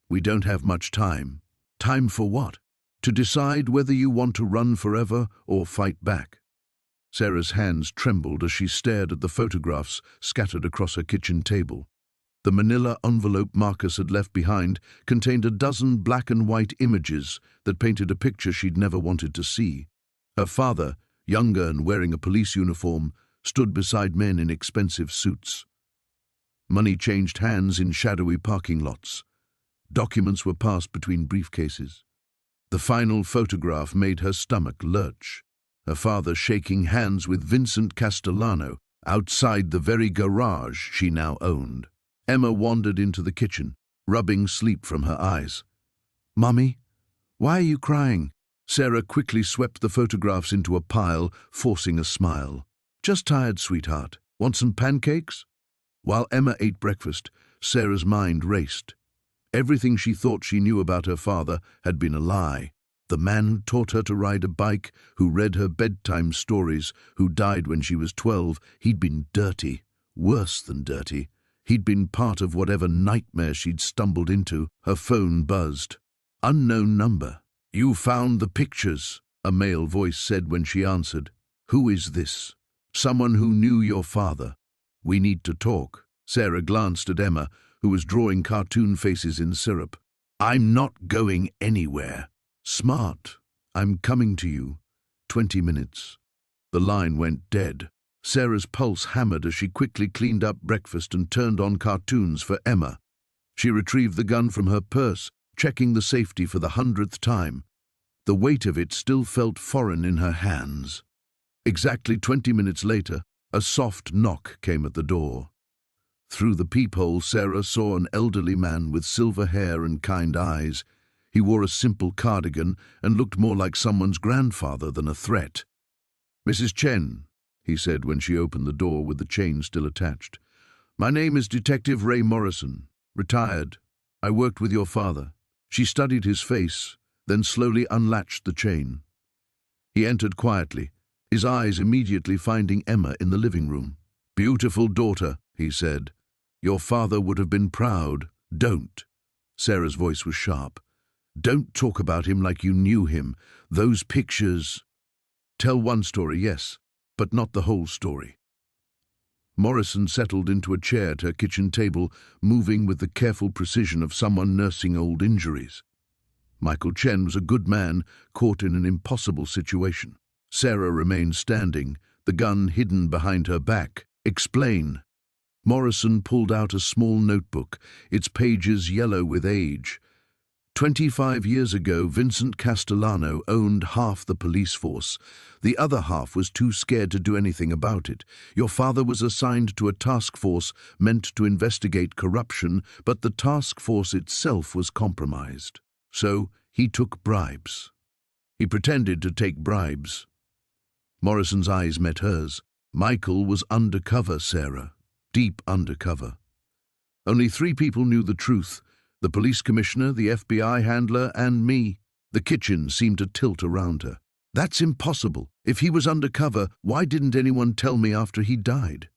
We don't have much time." "Time for what?" "To decide whether you want to run forever or fight back." Sarah's hands trembled as she stared at the photographs scattered across her kitchen table. The manila envelope Marcus had left behind contained a dozen black and white images that painted a picture she'd never wanted to see. Her father, younger and wearing a police uniform, stood beside men in expensive suits. Money changed hands in shadowy parking lots. Documents were passed between briefcases. The final photograph made her stomach lurch. Her father shaking hands with Vincent Castellano outside the very garage she now owned. Emma wandered into the kitchen, rubbing sleep from her eyes. "Mummy, why are you crying?" Sarah quickly swept the photographs into a pile, forcing a smile. "Just tired, sweetheart. Want some pancakes?" While Emma ate breakfast, Sarah's mind raced. Everything she thought she knew about her father had been a lie. The man who taught her to ride a bike, who read her bedtime stories, who died when she was 12, he'd been dirty, worse than dirty. He'd been part of whatever nightmare she'd stumbled into. Her phone buzzed. Unknown number. "You found the pictures," a male voice said when she answered. "Who is this?" "Someone who knew your father. We need to talk." Sarah glanced at Emma, who was drawing cartoon faces in syrup. "I'm not going anywhere." "Smart. I'm coming to you. 20 minutes. The line went dead. Sarah's pulse hammered as she quickly cleaned up breakfast and turned on cartoons for Emma. She retrieved the gun from her purse, checking the safety for the 100th time. The weight of it still felt foreign in her hands. Exactly 20 minutes later, a soft knock came at the door. Through the peephole, Sarah saw an elderly man with silver hair and kind eyes. He wore a simple cardigan and looked more like someone's grandfather than a threat. "Mrs. Chen," he said when she opened the door with the chain still attached. "My name is Detective Ray Morrison, retired. I worked with your father." She studied his face, then slowly unlatched the chain. He entered quietly, his eyes immediately finding Emma in the living room. "Beautiful daughter," he said. "Your father would have been proud." "Don't." Sarah's voice was sharp. "Don't talk about him like you knew him. Those pictures—" "Tell one story, yes, but not the whole story." Morrison settled into a chair at her kitchen table, moving with the careful precision of someone nursing old injuries. Michael Chen was a good man, caught in an impossible situation. Sarah remained standing, the gun hidden behind her back. "Explain." Morrison pulled out a small notebook, its pages yellow with age. 25 years ago, Vincent Castellano owned half the police force. The other half was too scared to do anything about it. Your father was assigned to a task force meant to investigate corruption, but the task force itself was compromised. So he took bribes. He pretended to take bribes. Morrison's eyes met hers. Michael was undercover, Sarah. Deep undercover. Only 3 people knew the truth: the police commissioner, the FBI handler, and me. The kitchen seemed to tilt around her. "That's impossible. If he was undercover, why didn't anyone tell me after he died?"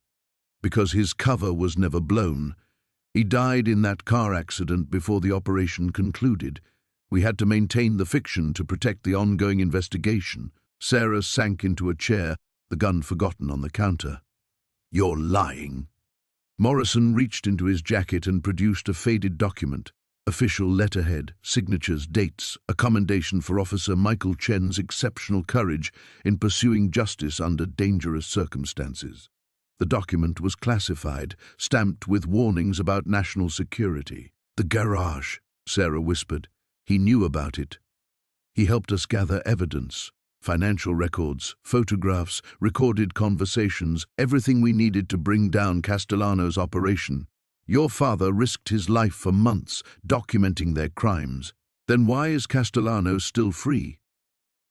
"Because his cover was never blown. He died in that car accident before the operation concluded. We had to maintain the fiction to protect the ongoing investigation." Sarah sank into a chair, the gun forgotten on the counter. "You're lying." Morrison reached into his jacket and produced a faded document. Official letterhead, signatures, dates, a commendation for Officer Michael Chen's exceptional courage in pursuing justice under dangerous circumstances. The document was classified, stamped with warnings about national security. "The garage," Sarah whispered. "He knew about it. He helped us gather evidence. Financial records, photographs, recorded conversations, everything we needed to bring down Castellano's operation. Your father risked his life for months, documenting their crimes. Then why is Castellano still free?"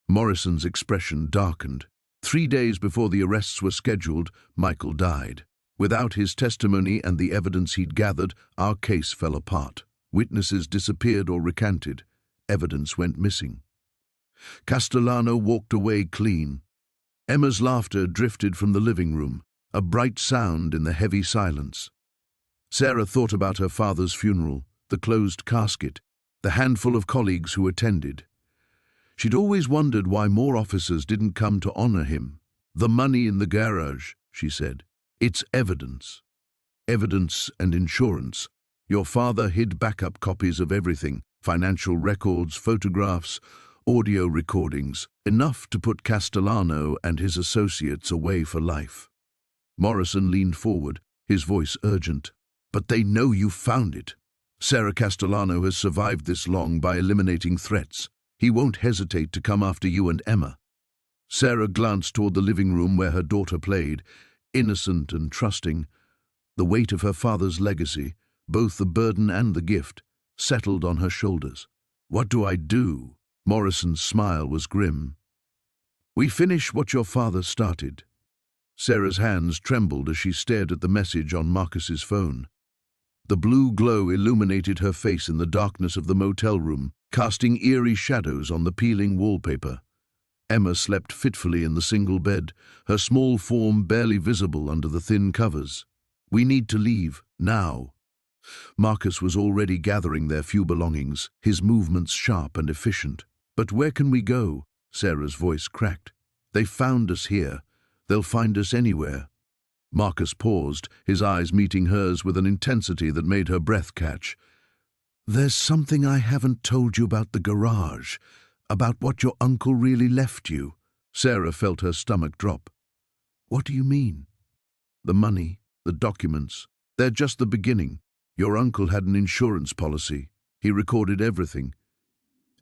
Morrison's expression darkened. 3 days before the arrests were scheduled, Michael died. Without his testimony and the evidence he'd gathered, our case fell apart. Witnesses disappeared or recanted. Evidence went missing. Castellano walked away clean. Emma's laughter drifted from the living room, a bright sound in the heavy silence. Sarah thought about her father's funeral, the closed casket, the handful of colleagues who attended. She'd always wondered why more officers didn't come to honor him. "The money in the garage," she said. "It's evidence. Evidence and insurance. Your father hid backup copies of everything, financial records, photographs, audio recordings, enough to put Castellano and his associates away for life." Morrison leaned forward, his voice urgent. "But they know you found it. Sarah Castellano has survived this long by eliminating threats. He won't hesitate to come after you and Emma." Sarah glanced toward the living room where her daughter played, innocent and trusting. The weight of her father's legacy, both the burden and the gift, settled on her shoulders. "What do I do?" Morrison's smile was grim. "We finish what your father started." Sarah's hands trembled as she stared at the message on Marcus's phone. The blue glow illuminated her face in the darkness of the motel room, casting eerie shadows on the peeling wallpaper. Emma slept fitfully in the single bed, her small form barely visible under the thin covers. "We need to leave, now." Marcus was already gathering their few belongings, his movements sharp and efficient. "But where can we go?" Sarah's voice cracked. "They found us here. They'll find us anywhere." Marcus paused, his eyes meeting hers with an intensity that made her breath catch. "There's something I haven't told you about the garage, about what your uncle really left you." Sarah felt her stomach drop. "What do you mean?" "The money, the documents. They're just the beginning. Your uncle had an insurance policy. He recorded everything.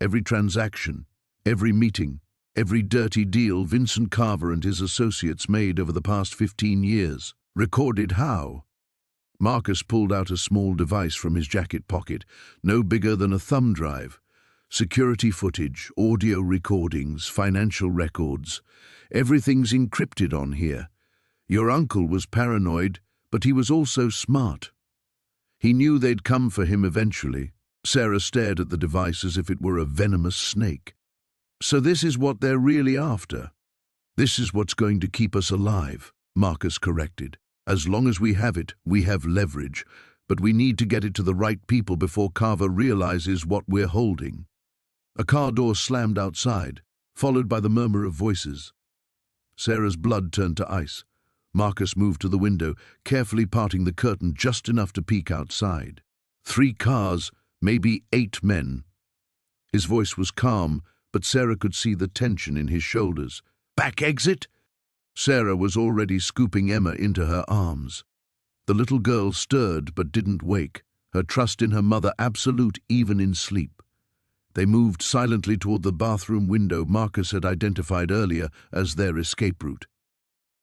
Every transaction, every meeting, every dirty deal Vincent Carver and his associates made over the past 15 years. Recorded how?" Marcus pulled out a small device from his jacket pocket, no bigger than a thumb drive. "Security footage, audio recordings, financial records. Everything's encrypted on here. Your uncle was paranoid, but he was also smart. He knew they'd come for him eventually." Sarah stared at the device as if it were a venomous snake. "So this is what they're really after?" "This is what's going to keep us alive," Marcus corrected. "As long as we have it, we have leverage, but we need to get it to the right people before Carver realizes what we're holding." A car door slammed outside, followed by the murmur of voices. Sarah's blood turned to ice. Marcus moved to the window, carefully parting the curtain just enough to peek outside. 3 cars, maybe 8 men. His voice was calm, but Sarah could see the tension in his shoulders. "Back exit?" Sarah was already scooping Emma into her arms. The little girl stirred but didn't wake, her trust in her mother absolute even in sleep. They moved silently toward the bathroom window Marcus had identified earlier as their escape route.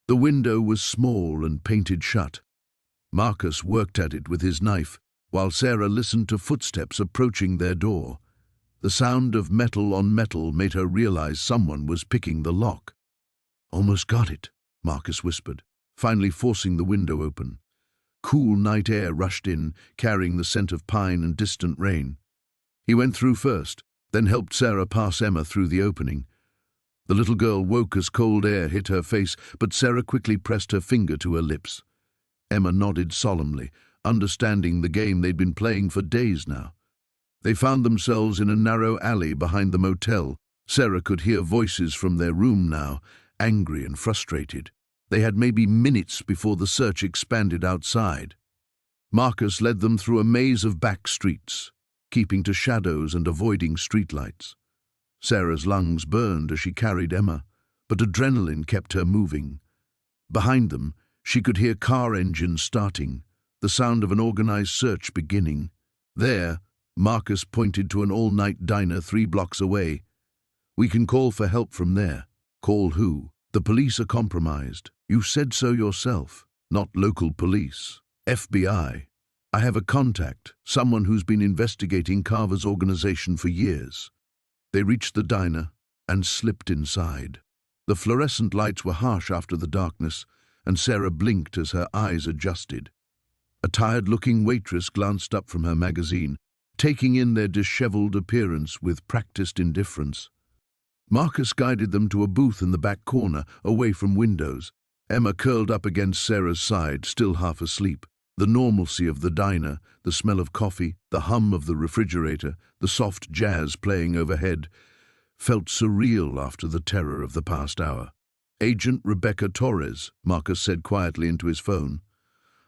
The window was small and painted shut. Marcus worked at it with his knife, while Sarah listened to footsteps approaching their door. The sound of metal on metal made her realize someone was picking the lock. "Almost got it," Marcus whispered, finally forcing the window open. Cool night air rushed in, carrying the scent of pine and distant rain. He went through first, then helped Sarah pass Emma through the opening. The little girl woke as cold air hit her face, but Sarah quickly pressed her finger to her lips. Emma nodded solemnly, understanding the game they'd been playing for days now. They found themselves in a narrow alley behind the motel. Sarah could hear voices from their room now, angry and frustrated. They had maybe minutes before the search expanded outside. Marcus led them through a maze of back streets, keeping to shadows and avoiding streetlights. Sarah's lungs burned as she carried Emma, but adrenaline kept her moving. Behind them, she could hear car engines starting, the sound of an organized search beginning. There, Marcus pointed to an all-night diner 3 blocks away. "We can call for help from there." "Call who?" "The police are compromised. You said so yourself." "Not local police. FBI. I have a contact, someone who's been investigating Carver's organization for years." They reached the diner and slipped inside. The fluorescent lights were harsh after the darkness, and Sarah blinked as her eyes adjusted. A tired-looking waitress glanced up from her magazine, taking in their disheveled appearance with practiced indifference. Marcus guided them to a booth in the back corner, away from windows. Emma curled up against Sarah's side, still half asleep. The normalcy of the diner, the smell of coffee, the hum of the refrigerator, the soft jazz playing overhead, felt surreal after the terror of the past hour. "Agent Rebecca Torres," Marcus said quietly into his phone.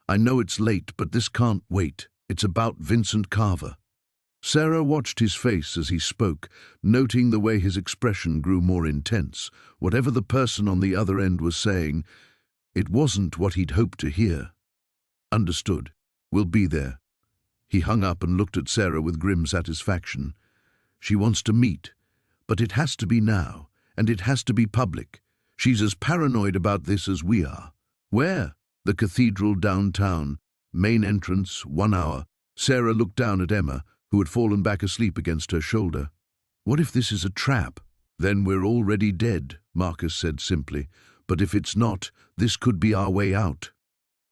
"I know it's late, but this can't wait. It's about Vincent Carver." Sarah watched his face as he spoke, noting the way his expression grew more intense. Whatever the person on the other end was saying, it wasn't what he'd hoped to hear. "Understood. We'll be there." He hung up and looked at Sarah with grim satisfaction. "She wants to meet, but it has to be now, and it has to be public. She's as paranoid about this as we are." "Where?" "The cathedral downtown. Main entrance, 1 hour." Sarah looked down at Emma, who had fallen back asleep against her shoulder. "What if this is a trap?" "Then we're already dead," Marcus said simply. "But if it's not, this could be our way out."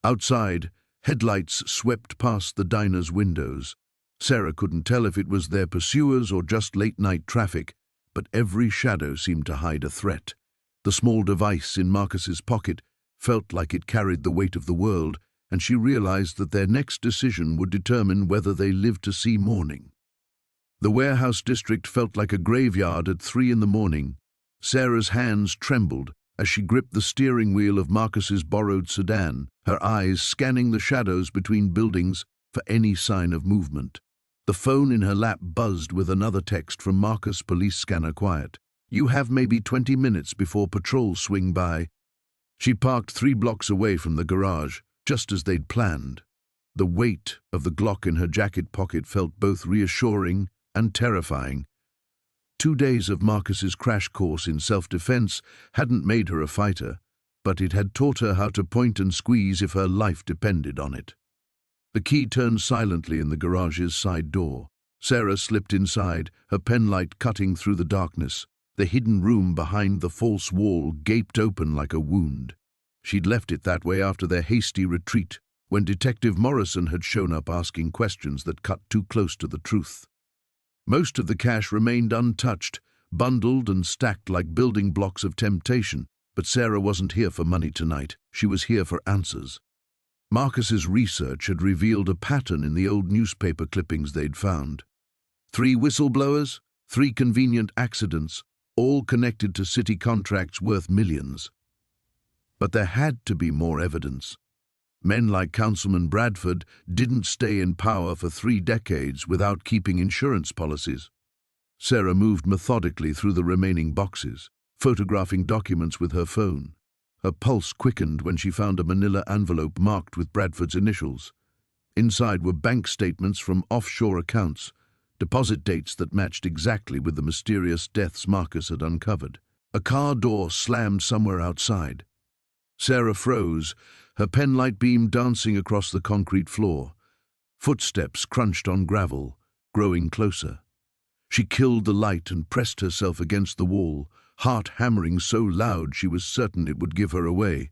Outside, Headlights swept past the diner's windows. Sarah couldn't tell if it was their pursuers or just late-night traffic, but every shadow seemed to hide a threat. The small device in Marcus's pocket felt like it carried the weight of the world, and she realized that their next decision would determine whether they lived to see morning. The warehouse district felt like a graveyard at 3 in the morning. Sarah's hands trembled as she gripped the steering wheel of Marcus's borrowed sedan, her eyes scanning the shadows between buildings for any sign of movement. The phone in her lap buzzed with another text from Marcus, police scanner quiet. "You have maybe 20 minutes before patrols swing by." She parked 3 blocks away from the garage, just as they'd planned. The weight of the Glock in her jacket pocket felt both reassuring and terrifying. 2 days of Marcus's crash course in self-defense hadn't made her a fighter, but it had taught her how to point and squeeze if her life depended on it. The key turned silently in the garage's side door. Sarah slipped inside, her penlight cutting through the darkness. The hidden room behind the false wall gaped open like a wound. She'd left it that way after their hasty retreat, when Detective Morrison had shown up asking questions that cut too close to the truth. Most of the cash remained untouched, bundled and stacked like building blocks of temptation, but Sarah wasn't here for money tonight. She was here for answers. Marcus's research had revealed a pattern in the old newspaper clippings they'd found. 3 whistleblowers, 3 convenient accidents, all connected to city contracts worth millions. But there had to be more evidence. Men like Councilman Bradford didn't stay in power for 3 decades without keeping insurance policies. Sarah moved methodically through the remaining boxes, photographing documents with her phone. Her pulse quickened when she found a manila envelope marked with Bradford's initials. Inside were bank statements from offshore accounts, deposit dates that matched exactly with the mysterious deaths Marcus had uncovered. A car door slammed somewhere outside. Sarah froze, her penlight beam dancing across the concrete floor. Footsteps crunched on gravel, growing closer. She killed the light and pressed herself against the wall, heart hammering so loud she was certain it would give her away.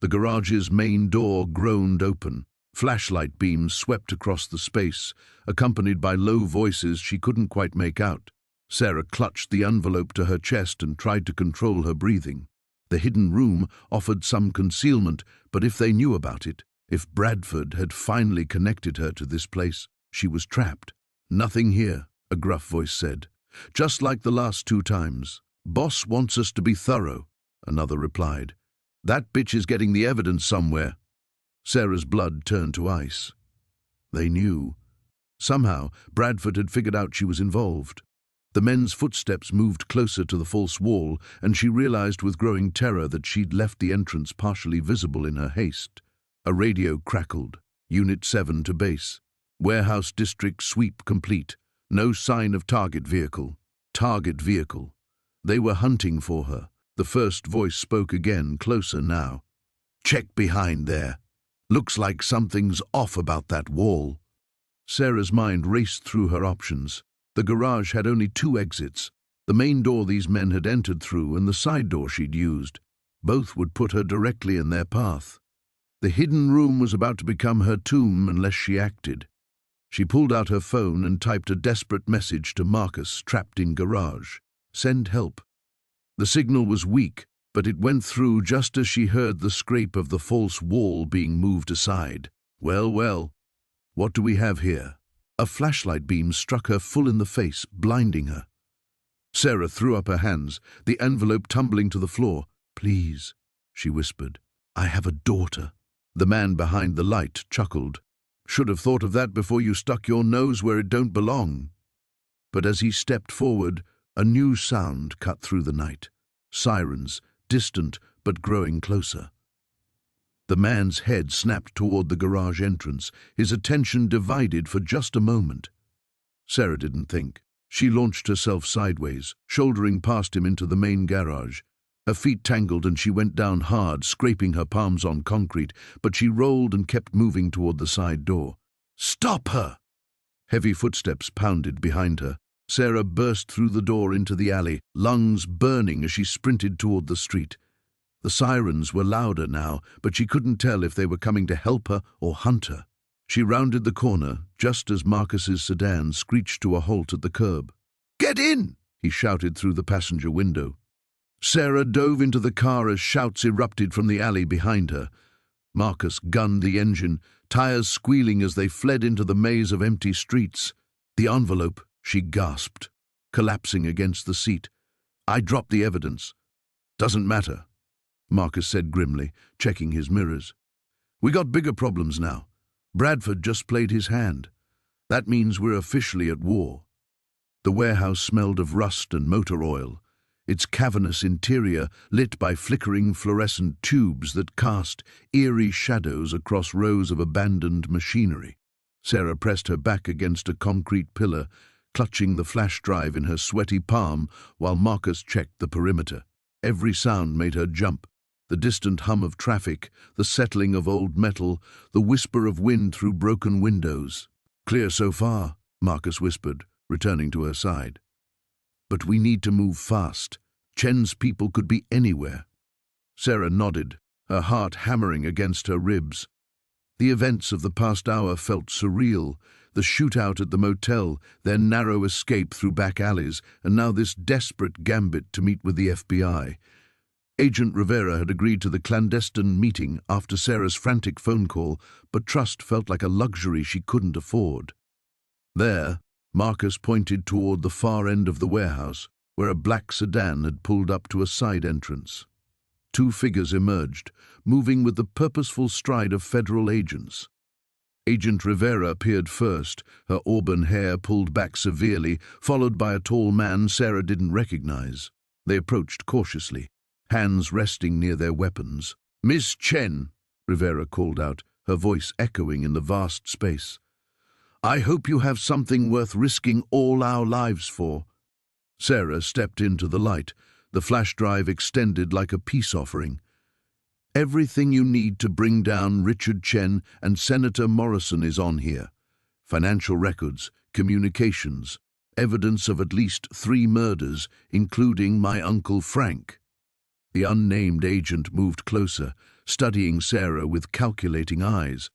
The garage's main door groaned open. Flashlight beams swept across the space, accompanied by low voices she couldn't quite make out. Sarah clutched the envelope to her chest and tried to control her breathing. The hidden room offered some concealment, but if they knew about it, if Bradford had finally connected her to this place, she was trapped. "Nothing here," a gruff voice said. "Just like the last 2 times. Boss wants us to be thorough," another replied. "That bitch is getting the evidence somewhere." Sarah's blood turned to ice. They knew. Somehow, Bradford had figured out she was involved. The men's footsteps moved closer to the false wall, and she realized with growing terror that she'd left the entrance partially visible in her haste. A radio crackled. "Unit 7 to base. Warehouse district sweep complete. No sign of target vehicle." Target vehicle. They were hunting for her. The first voice spoke again, closer now. "Check behind there. Looks like something's off about that wall." Sarah's mind raced through her options. The garage had only 2 exits, the main door these men had entered through and the side door she'd used. Both would put her directly in their path. The hidden room was about to become her tomb unless she acted. She pulled out her phone and typed a desperate message to Marcus, trapped in garage. "Send help." The signal was weak, but it went through just as she heard the scrape of the false wall being moved aside. Well, what do we have here?" A flashlight beam struck her full in the face, blinding her. Sarah threw up her hands, the envelope tumbling to the floor. "Please," she whispered. "I have a daughter." The man behind the light chuckled. "Should have thought of that before you stuck your nose where it don't belong." But as he stepped forward, a new sound cut through the night. Sirens, distant but growing closer. The man's head snapped toward the garage entrance, his attention divided for just a moment. Sarah didn't think. She launched herself sideways, shouldering past him into the main garage. Her feet tangled and she went down hard, scraping her palms on concrete, but she rolled and kept moving toward the side door. "Stop her!" Heavy footsteps pounded behind her. Sarah burst through the door into the alley, lungs burning as she sprinted toward the street. The sirens were louder now, but she couldn't tell if they were coming to help her or hunt her. She rounded the corner just as Marcus's sedan screeched to a halt at the curb. "Get in!" he shouted through the passenger window. Sarah dove into the car as shouts erupted from the alley behind her. Marcus gunned the engine, tires squealing as they fled into the maze of empty streets. "The envelope," she gasped, collapsing against the seat. "I dropped the evidence." "Doesn't matter," Marcus said grimly, checking his mirrors. "We got bigger problems now. Bradford just played his hand. That means we're officially at war." The warehouse smelled of rust and motor oil, its cavernous interior lit by flickering fluorescent tubes that cast eerie shadows across rows of abandoned machinery. Sarah pressed her back against a concrete pillar, clutching the flash drive in her sweaty palm while Marcus checked the perimeter. Every sound made her jump. The distant hum of traffic, the settling of old metal, the whisper of wind through broken windows. "Clear so far," Marcus whispered, returning to her side. "But we need to move fast. Chen's people could be anywhere." Sarah nodded, her heart hammering against her ribs. The events of the past hour felt surreal. The shootout at the motel, their narrow escape through back alleys, and now this desperate gambit to meet with the FBI. Agent Rivera had agreed to the clandestine meeting after Sarah's frantic phone call, but trust felt like a luxury she couldn't afford. There, Marcus pointed toward the far end of the warehouse, where a black sedan had pulled up to a side entrance. Two figures emerged, moving with the purposeful stride of federal agents. Agent Rivera appeared first, her auburn hair pulled back severely, followed by a tall man Sarah didn't recognize. They approached cautiously, hands resting near their weapons. "Miss Chen," Rivera called out, her voice echoing in the vast space. "I hope you have something worth risking all our lives for." Sarah stepped into the light, the flash drive extended like a peace offering. "Everything you need to bring down Richard Chen and Senator Morrison is on here. Financial records, communications, evidence of at least 3 murders, including my Uncle Frank." The unnamed agent moved closer, studying Sarah with calculating eyes.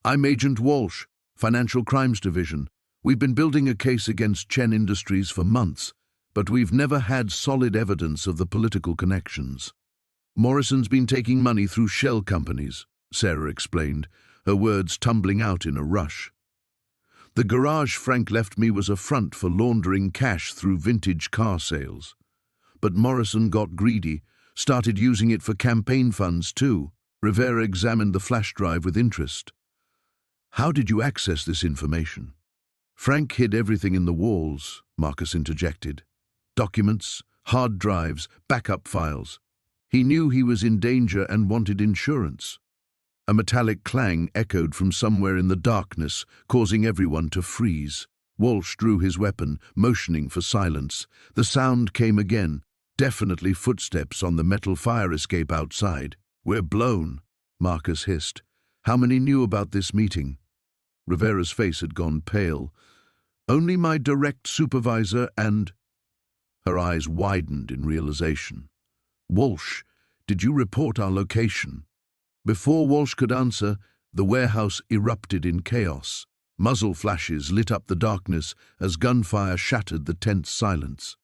"I'm Agent Walsh, Financial Crimes Division. We've been building a case against Chen Industries for months, but we've never had solid evidence of the political connections. Morrison's been taking money through shell companies," Sarah explained, her words tumbling out in a rush. "The garage Frank left me was a front for laundering cash through vintage car sales. But Morrison got greedy, started using it for campaign funds too." Rivera examined the flash drive with interest. "How did you access this information?" "Frank hid everything in the walls," Marcus interjected. "Documents, hard drives, backup files. He knew he was in danger and wanted insurance." A metallic clang echoed from somewhere in the darkness, causing everyone to freeze. Walsh drew his weapon, motioning for silence. The sound came again, definitely footsteps on the metal fire escape outside. "We're blown," Marcus hissed. "How many knew about this meeting?" Rivera's face had gone pale. "Only my direct supervisor and—" Her eyes widened in realization. "Walsh, did you report our location?" Before Walsh could answer, the warehouse erupted in chaos. Muzzle flashes lit up the darkness as gunfire shattered the tense silence.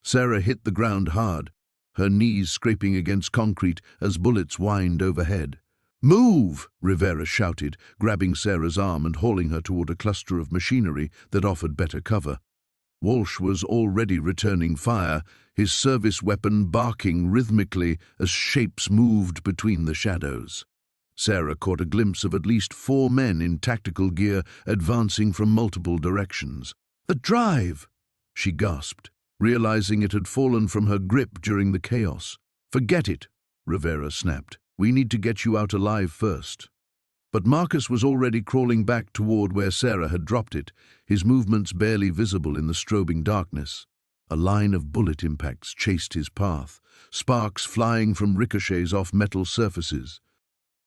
Sarah hit the ground hard, her knees scraping against concrete as bullets whined overhead. "Move!" Rivera shouted, grabbing Sarah's arm and hauling her toward a cluster of machinery that offered better cover. Walsh was already returning fire, his service weapon barking rhythmically as shapes moved between the shadows. Sarah caught a glimpse of at least 4 men in tactical gear advancing from multiple directions. "The drive!" she gasped, realizing it had fallen from her grip during the chaos. "Forget it," Rivera snapped. "We need to get you out alive first." But Marcus was already crawling back toward where Sarah had dropped it, his movements barely visible in the strobing darkness. A line of bullet impacts chased his path, sparks flying from ricochets off metal surfaces.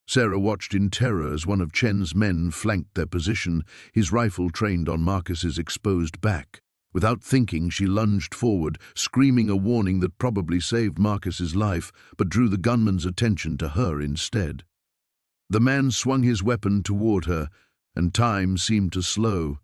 Sarah watched in terror as one of Chen's men flanked their position, his rifle trained on Marcus's exposed back. Without thinking, she lunged forward, screaming a warning that probably saved Marcus's life, but drew the gunman's attention to her instead. The man swung his weapon toward her, and time seemed to slow.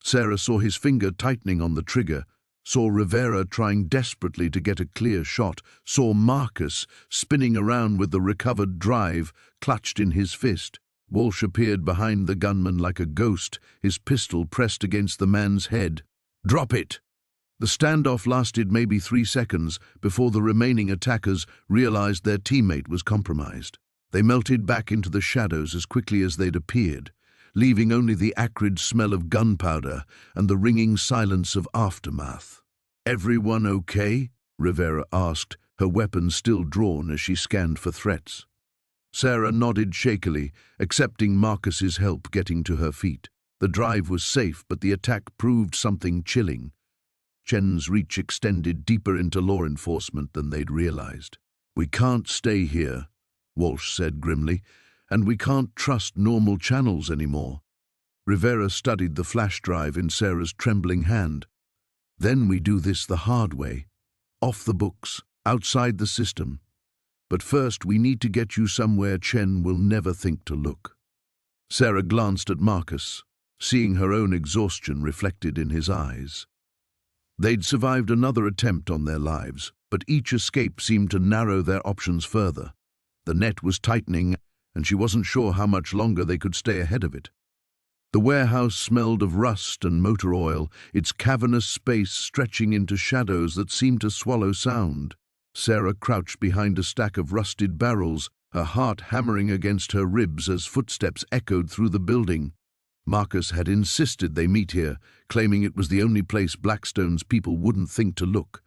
Sarah saw his finger tightening on the trigger, saw Rivera trying desperately to get a clear shot, saw Marcus spinning around with the recovered drive clutched in his fist. Walsh appeared behind the gunman like a ghost, his pistol pressed against the man's head. "Drop it!" The standoff lasted maybe 3 seconds before the remaining attackers realized their teammate was compromised. They melted back into the shadows as quickly as they'd appeared, leaving only the acrid smell of gunpowder and the ringing silence of aftermath. "Everyone okay?" Rivera asked, her weapon still drawn as she scanned for threats. Sarah nodded shakily, accepting Marcus's help getting to her feet. The drive was safe, but the attack proved something chilling. Chen's reach extended deeper into law enforcement than they'd realized. "We can't stay here," Walsh said grimly, "and we can't trust normal channels anymore." Rivera studied the flash drive in Sarah's trembling hand. "Then we do this the hard way. Off the books, outside the system. But first we need to get you somewhere Chen will never think to look." Sarah glanced at Marcus, seeing her own exhaustion reflected in his eyes. They'd survived another attempt on their lives, but each escape seemed to narrow their options further. The net was tightening, and she wasn't sure how much longer they could stay ahead of it. The warehouse smelled of rust and motor oil, its cavernous space stretching into shadows that seemed to swallow sound. Sarah crouched behind a stack of rusted barrels, her heart hammering against her ribs as footsteps echoed through the building. Marcus had insisted they meet here, claiming it was the only place Blackstone's people wouldn't think to look.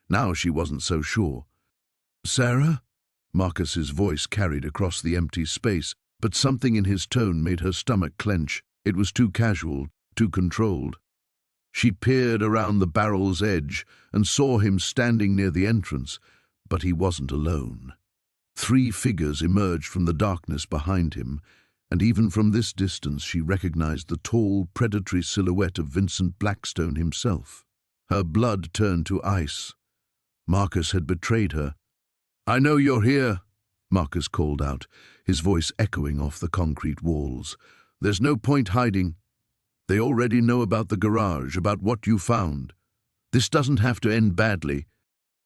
Now she wasn't so sure. "Sarah?" Marcus's voice carried across the empty space, but something in his tone made her stomach clench. It was too casual, too controlled. She peered around the barrel's edge and saw him standing near the entrance, but he wasn't alone. 3 figures emerged from the darkness behind him, and even from this distance she recognized the tall, predatory silhouette of Vincent Blackstone himself. Her blood turned to ice. Marcus had betrayed her. "I know you're here," Marcus called out, his voice echoing off the concrete walls. "There's no point hiding. They already know about the garage, about what you found. This doesn't have to end badly."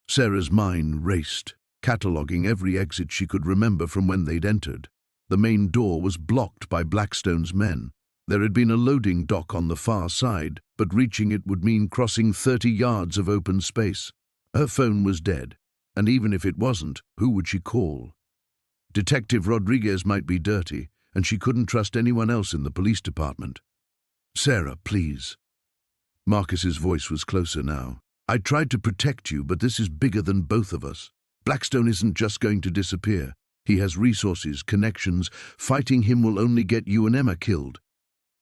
Sarah's mind raced, cataloguing every exit she could remember from when they'd entered. The main door was blocked by Blackstone's men. There had been a loading dock on the far side, but reaching it would mean crossing 30 yards of open space. Her phone was dead, and even if it wasn't, who would she call? Detective Rodriguez might be dirty, and she couldn't trust anyone else in the police department. "Sarah, please." Marcus's voice was closer now. "I tried to protect you, but this is bigger than both of us. Blackstone isn't just going to disappear. He has resources, connections. Fighting him will only get you and Emma killed."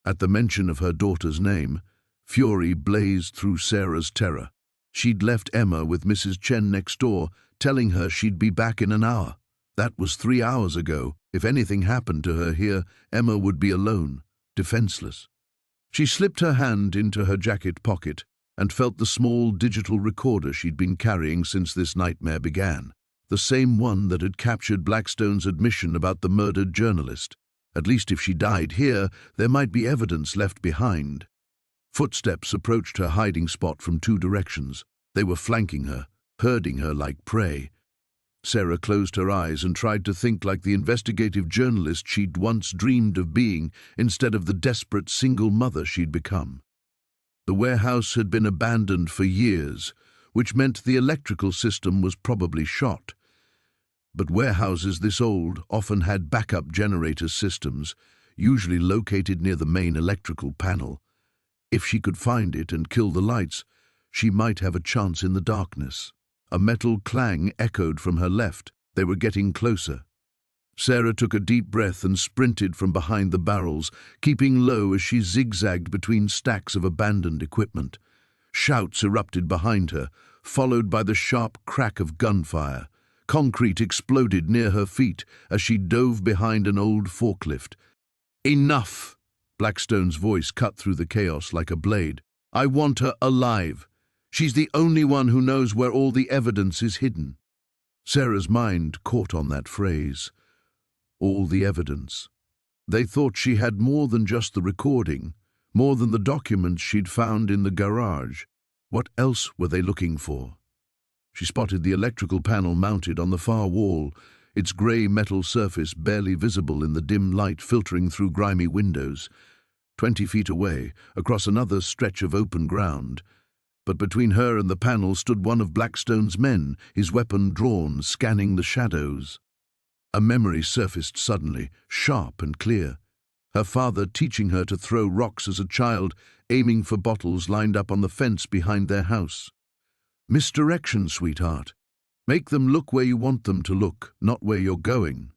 At the mention of her daughter's name, fury blazed through Sarah's terror. She'd left Emma with Mrs. Chen next door, telling her she'd be back in an hour. That was 3 hours ago. If anything happened to her here, Emma would be alone, defenseless. She slipped her hand into her jacket pocket and felt the small digital recorder she'd been carrying since this nightmare began. The same one that had captured Blackstone's admission about the murdered journalist. At least if she died here, there might be evidence left behind. Footsteps approached her hiding spot from 2 directions. They were flanking her, herding her like prey. Sarah closed her eyes and tried to think like the investigative journalist she'd once dreamed of being, instead of the desperate single mother she'd become. The warehouse had been abandoned for years, which meant the electrical system was probably shot. But warehouses this old often had backup generator systems, usually located near the main electrical panel. If she could find it and kill the lights, she might have a chance in the darkness. A metal clang echoed from her left. They were getting closer. Sarah took a deep breath and sprinted from behind the barrels, keeping low as she zigzagged between stacks of abandoned equipment. Shouts erupted behind her, followed by the sharp crack of gunfire. Concrete exploded near her feet as she dove behind an old forklift. "Enough!" Blackstone's voice cut through the chaos like a blade. I want her alive. She's the only one who knows where all the evidence is hidden." Sarah's mind caught on that phrase. All the evidence. They thought she had more than just the recording, more than the documents she'd found in the garage. What else were they looking for? She spotted the electrical panel mounted on the far wall, its grey metal surface barely visible in the dim light filtering through grimy windows. 20 feet away, across another stretch of open ground. But between her and the panel stood one of Blackstone's men, his weapon drawn, scanning the shadows. A memory surfaced suddenly, sharp and clear. Her father teaching her to throw rocks as a child, aiming for bottles lined up on the fence behind their house. Misdirection, sweetheart. Make them look where you want them to look, not where you're going.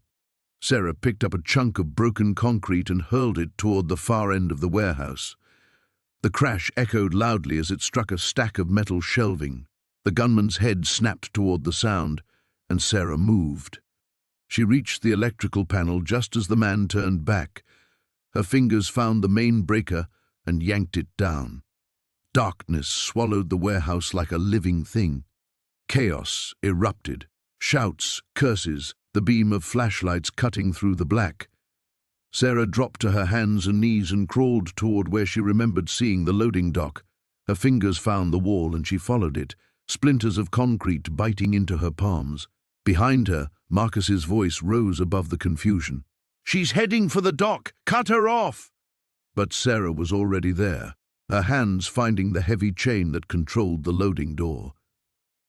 Sarah picked up a chunk of broken concrete and hurled it toward the far end of the warehouse. The crash echoed loudly as it struck a stack of metal shelving. The gunman's head snapped toward the sound, and Sarah moved. She reached the electrical panel just as the man turned back. Her fingers found the main breaker and yanked it down. Darkness swallowed the warehouse like a living thing. Chaos erupted. Shouts, curses, the beam of flashlights cutting through the black. Sarah dropped to her hands and knees and crawled toward where she remembered seeing the loading dock. Her fingers found the wall and she followed it, splinters of concrete biting into her palms. Behind her, Marcus's voice rose above the confusion. "She's heading for the dock! Cut her off!" But Sarah was already there, her hands finding the heavy chain that controlled the loading door.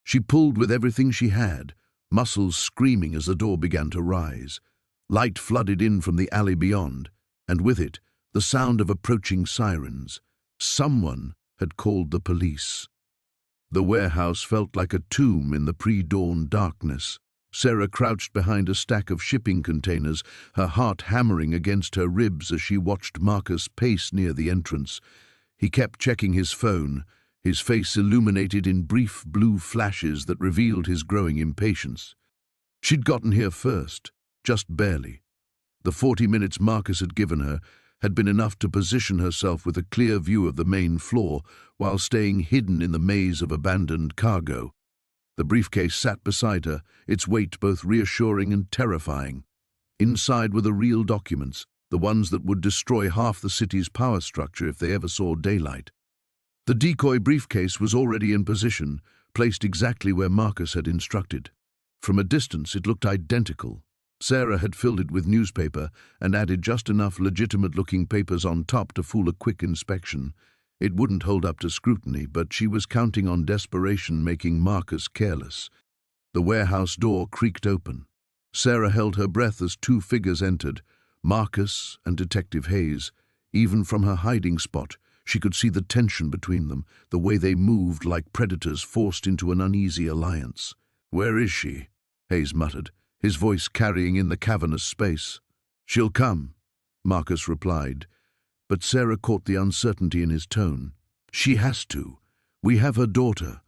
She pulled with everything she had, muscles screaming as the door began to rise. Light flooded in from the alley beyond, and with it, the sound of approaching sirens. Someone had called the police. The warehouse felt like a tomb in the pre-dawn darkness. Sarah crouched behind a stack of shipping containers, her heart hammering against her ribs as she watched Marcus pace near the entrance. He kept checking his phone, his face illuminated in brief blue flashes that revealed his growing impatience. She'd gotten here first, just barely. The 40 minutes Marcus had given her had been enough to position herself with a clear view of the main floor while staying hidden in the maze of abandoned cargo. The briefcase sat beside her, its weight both reassuring and terrifying. Inside were the real documents, the ones that would destroy half the city's power structure if they ever saw daylight. The decoy briefcase was already in position, placed exactly where Marcus had instructed. From a distance it looked identical. Sarah had filled it with newspaper and added just enough legitimate-looking papers on top to fool a quick inspection. It wouldn't hold up to scrutiny, but she was counting on desperation making Marcus careless. The warehouse door creaked open. Sarah held her breath as two figures entered, Marcus and Detective Hayes. Even from her hiding spot, she could see the tension between them, the way they moved like predators forced into an uneasy alliance. "Where is she?" Hayes muttered, his voice carrying in the cavernous space. "She'll come," Marcus replied, but Sarah caught the uncertainty in his tone. "She has to. We have her daughter."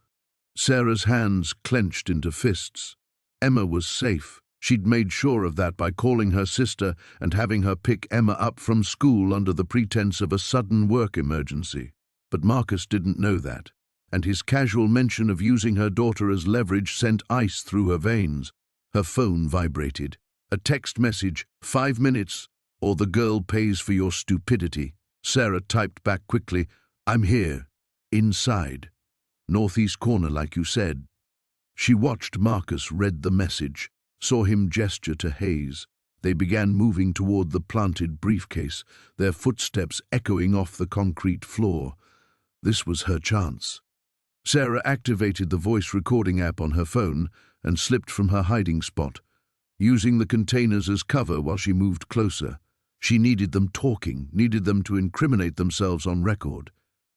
Sarah's hands clenched into fists. Emma was safe. She'd made sure of that by calling her sister and having her pick Emma up from school under the pretense of a sudden work emergency. But Marcus didn't know that, and his casual mention of using her daughter as leverage sent ice through her veins. Her phone vibrated. A text message, 5 minutes, or the girl pays for your stupidity. Sarah typed back quickly, "I'm here. Inside. Northeast corner, like you said." She watched Marcus read the message, saw him gesture to Hayes. They began moving toward the planted briefcase, their footsteps echoing off the concrete floor. This was her chance. Sarah activated the voice recording app on her phone and slipped from her hiding spot, using the containers as cover while she moved closer. She needed them talking, needed them to incriminate themselves on record.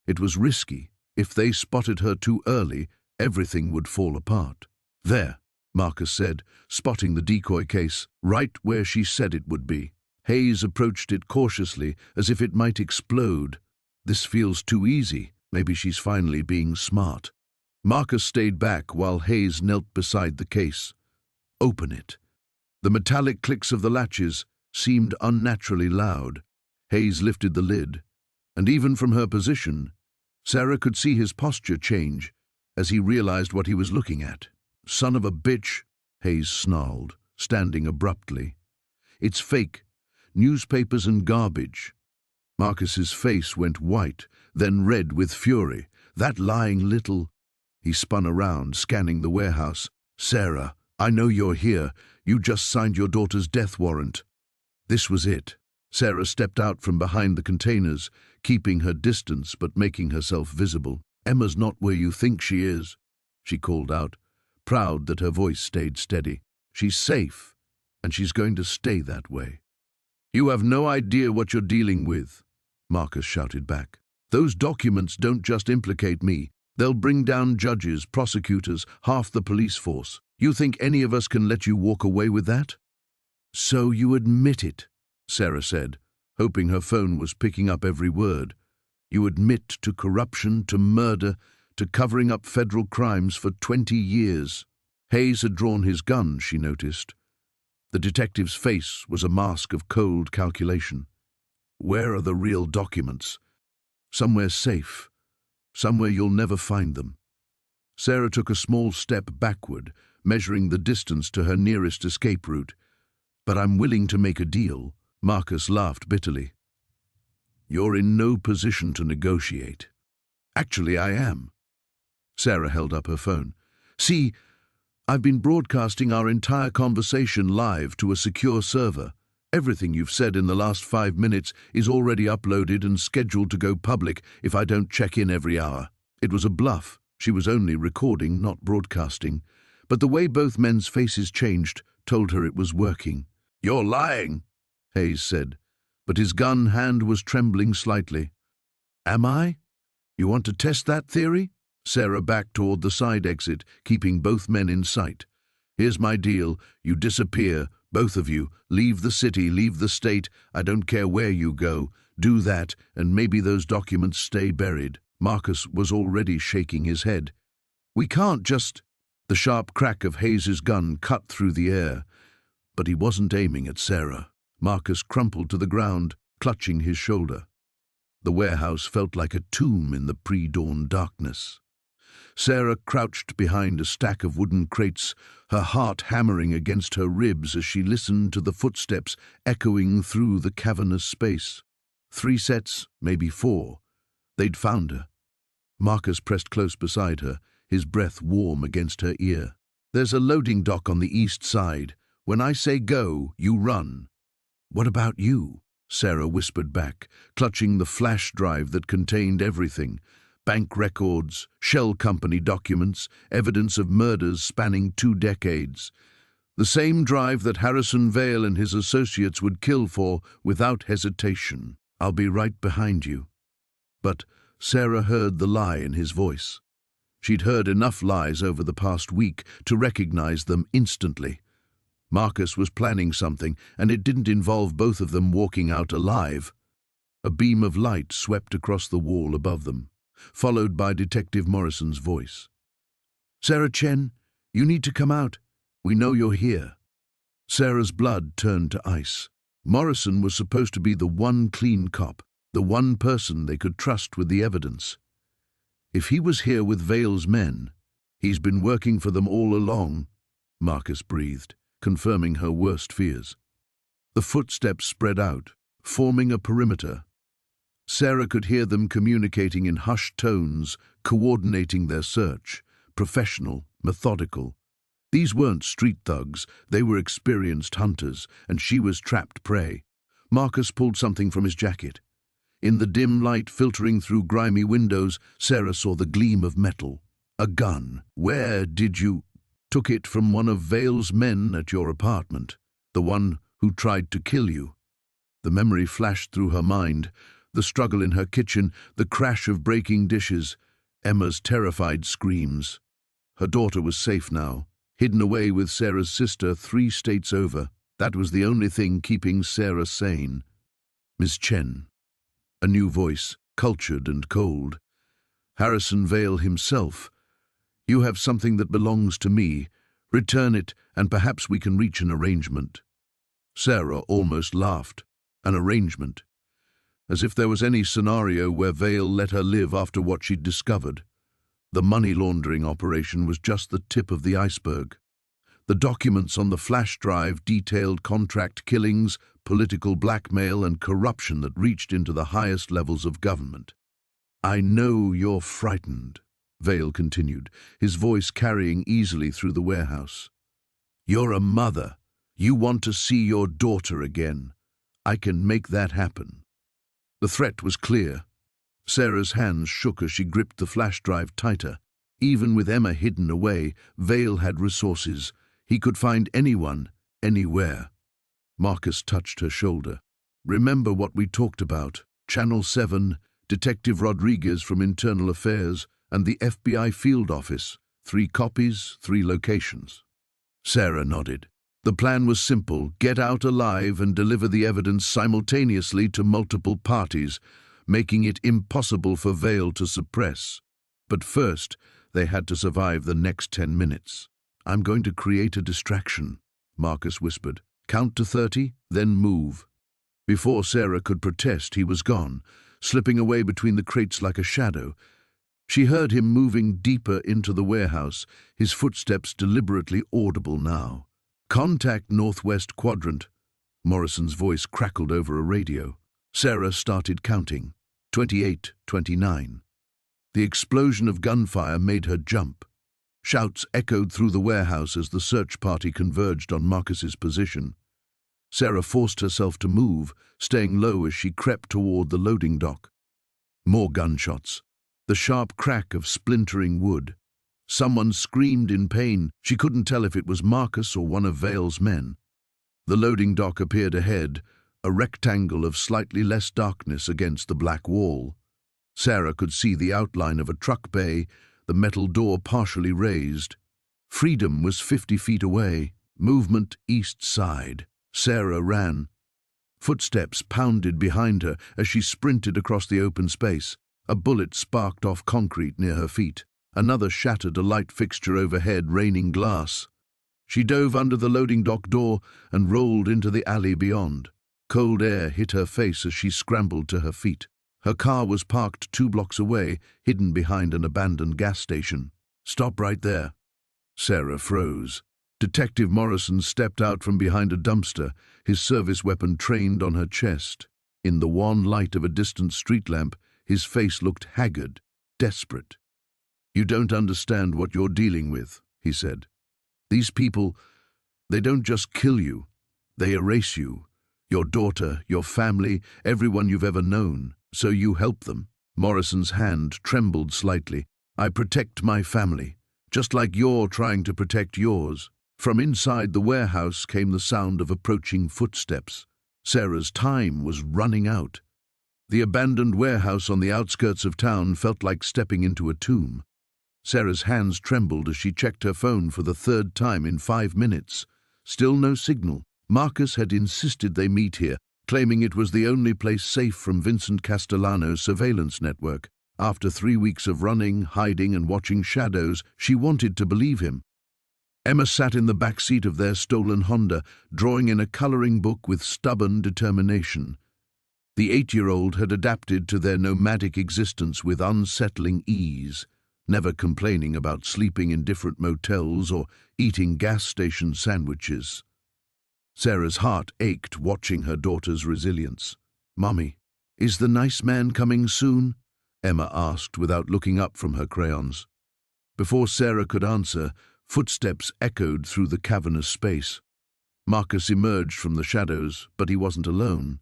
It was risky. If they spotted her too early, everything would fall apart. "There," Marcus said, spotting the decoy case, right where she said it would be. Hayes approached it cautiously, as if it might explode. "This feels too easy. Maybe she's finally being smart." Marcus stayed back while Hayes knelt beside the case. "Open it." The metallic clicks of the latches seemed unnaturally loud. Hayes lifted the lid, and even from her position, Sarah could see his posture change as he realized what he was looking at. "Son of a bitch," Hayes snarled, standing abruptly. "It's fake. Newspapers and garbage." Marcus's face went white, then red with fury. "That lying little—" He spun around, scanning the warehouse. "Sarah, I know you're here. You just signed your daughter's death warrant." This was it. Sarah stepped out from behind the containers, keeping her distance but making herself visible. "Emma's not where you think she is," she called out, proud that her voice stayed steady. "She's safe, and she's going to stay that way." "You have no idea what you're dealing with," Marcus shouted back. "Those documents don't just implicate me. They'll bring down judges, prosecutors, half the police force. You think any of us can let you walk away with that?" "So you admit it," Sarah said, hoping her phone was picking up every word. "You admit to corruption, to murder, to covering up federal crimes for 20 years. Hayes had drawn his gun, she noticed. The detective's face was a mask of cold calculation. "Where are the real documents?" "Somewhere safe. Somewhere you'll never find them." Sarah took a small step backward, measuring the distance to her nearest escape route. "But I'm willing to make a deal." Marcus laughed bitterly. "You're in no position to negotiate." "Actually, I am." Sarah held up her phone. "See, I've been broadcasting our entire conversation live to a secure server. Everything you've said in the last 5 minutes is already uploaded and scheduled to go public if I don't check in every hour." It was a bluff. She was only recording, not broadcasting. But the way both men's faces changed told her it was working. "You're lying," Hayes said, but his gun hand was trembling slightly. "Am I? You want to test that theory?" Sarah backed toward the side exit, keeping both men in sight. "Here's my deal. You disappear, both of you. Leave the city, leave the state. I don't care where you go. Do that, and maybe those documents stay buried." Marcus was already shaking his head. "We can't just—" The sharp crack of Hayes's gun cut through the air, but he wasn't aiming at Sarah. Marcus crumpled to the ground, clutching his shoulder. The warehouse felt like a tomb in the pre-dawn darkness. Sarah crouched behind a stack of wooden crates, her heart hammering against her ribs as she listened to the footsteps echoing through the cavernous space. 3 sets, maybe 4. They'd found her. Marcus pressed close beside her, his breath warm against her ear. "There's a loading dock on the east side. When I say go, you run." "What about you?" Sarah whispered back, clutching the flash drive that contained everything. Bank records, shell company documents, evidence of murders spanning 2 decades. The same drive that Harrison Vale and his associates would kill for without hesitation. "I'll be right behind you." But Sarah heard the lie in his voice. She'd heard enough lies over the past week to recognize them instantly. Marcus was planning something, and it didn't involve both of them walking out alive. A beam of light swept across the wall above them, followed by Detective Morrison's voice. "Sarah Chen, you need to come out. We know you're here." Sarah's blood turned to ice. Morrison was supposed to be the one clean cop, the one person they could trust with the evidence. If he was here with Vale's men, he's been working for them all along, Marcus breathed, confirming her worst fears. The footsteps spread out, forming a perimeter. Sarah could hear them communicating in hushed tones, coordinating their search, professional, methodical. These weren't street thugs, they were experienced hunters, and she was trapped prey. Marcus pulled something from his jacket. In the dim light filtering through grimy windows, Sarah saw the gleam of metal. "A gun. Where did you—" "Took it from one of Vale's men at your apartment, the one who tried to kill you." The memory flashed through her mind, the struggle in her kitchen, the crash of breaking dishes, Emma's terrified screams. Her daughter was safe now, hidden away with Sarah's sister 3 states over. That was the only thing keeping Sarah sane. "Miss Chen." A new voice, cultured and cold. "Harrison Vale himself. You have something that belongs to me. Return it, and perhaps we can reach an arrangement." Sarah almost laughed. An arrangement. as if there was any scenario where Vale let her live after what she'd discovered. The money laundering operation was just the tip of the iceberg. The documents on the flash drive detailed contract killings, political blackmail, and corruption that reached into the highest levels of government. "I know you're frightened," Vale continued, his voice carrying easily through the warehouse. "You're a mother. You want to see your daughter again. I can make that happen." The threat was clear. Sarah's hands shook as she gripped the flash drive tighter. Even with Emma hidden away, Vale had resources. He could find anyone, anywhere. Marcus touched her shoulder. "Remember what we talked about? Channel 7, Detective Rodriguez from Internal Affairs, and the FBI field office. 3 copies, 3 locations." Sarah nodded. The plan was simple: get out alive and deliver the evidence simultaneously to multiple parties, making it impossible for Vale to suppress. But first, they had to survive the next 10 minutes. "I'm going to create a distraction," Marcus whispered. "Count to 30, then move." Before Sarah could protest, he was gone, slipping away between the crates like a shadow. She heard him moving deeper into the warehouse, his footsteps deliberately audible now. "Contact Northwest Quadrant," Morrison's voice crackled over a radio. Sarah started counting. 28, 29. The explosion of gunfire made her jump. Shouts echoed through the warehouse as the search party converged on Marcus's position. Sarah forced herself to move, staying low as she crept toward the loading dock. More gunshots. The sharp crack of splintering wood. Someone screamed in pain. She couldn't tell if it was Marcus or one of Vale's men. The loading dock appeared ahead, a rectangle of slightly less darkness against the black wall. Sarah could see the outline of a truck bay, the metal door partially raised. Freedom was 50 feet away. Movement east side. Sarah ran. Footsteps pounded behind her as she sprinted across the open space. A bullet sparked off concrete near her feet. Another shattered a light fixture overhead, raining glass. She dove under the loading dock door and rolled into the alley beyond. Cold air hit her face as she scrambled to her feet. Her car was parked 2 blocks away, hidden behind an abandoned gas station. "Stop right there." Sarah froze. Detective Morrison stepped out from behind a dumpster, his service weapon trained on her chest. In the wan light of a distant street lamp, his face looked haggard, desperate. "You don't understand what you're dealing with," he said. "These people, they don't just kill you, they erase you. Your daughter, your family, everyone you've ever known. So you help them." Morrison's hand trembled slightly. "I protect my family, just like you're trying to protect yours." From inside the warehouse came the sound of approaching footsteps. Sarah's time was running out. The abandoned warehouse on the outskirts of town felt like stepping into a tomb. Sarah's hands trembled as she checked her phone for the 3rd time in 5 minutes. Still no signal. Marcus had insisted they meet here, claiming it was the only place safe from Vincent Castellano's surveillance network. After 3 weeks of running, hiding, and watching shadows, she wanted to believe him. Emma sat in the back seat of their stolen Honda, drawing in a coloring book with stubborn determination. The 8-year-old had adapted to their nomadic existence with unsettling ease, never complaining about sleeping in different motels or eating gas station sandwiches. Sarah's heart ached watching her daughter's resilience. "Mummy, is the nice man coming soon?" Emma asked without looking up from her crayons. Before Sarah could answer, footsteps echoed through the cavernous space. Marcus emerged from the shadows, but he wasn't alone.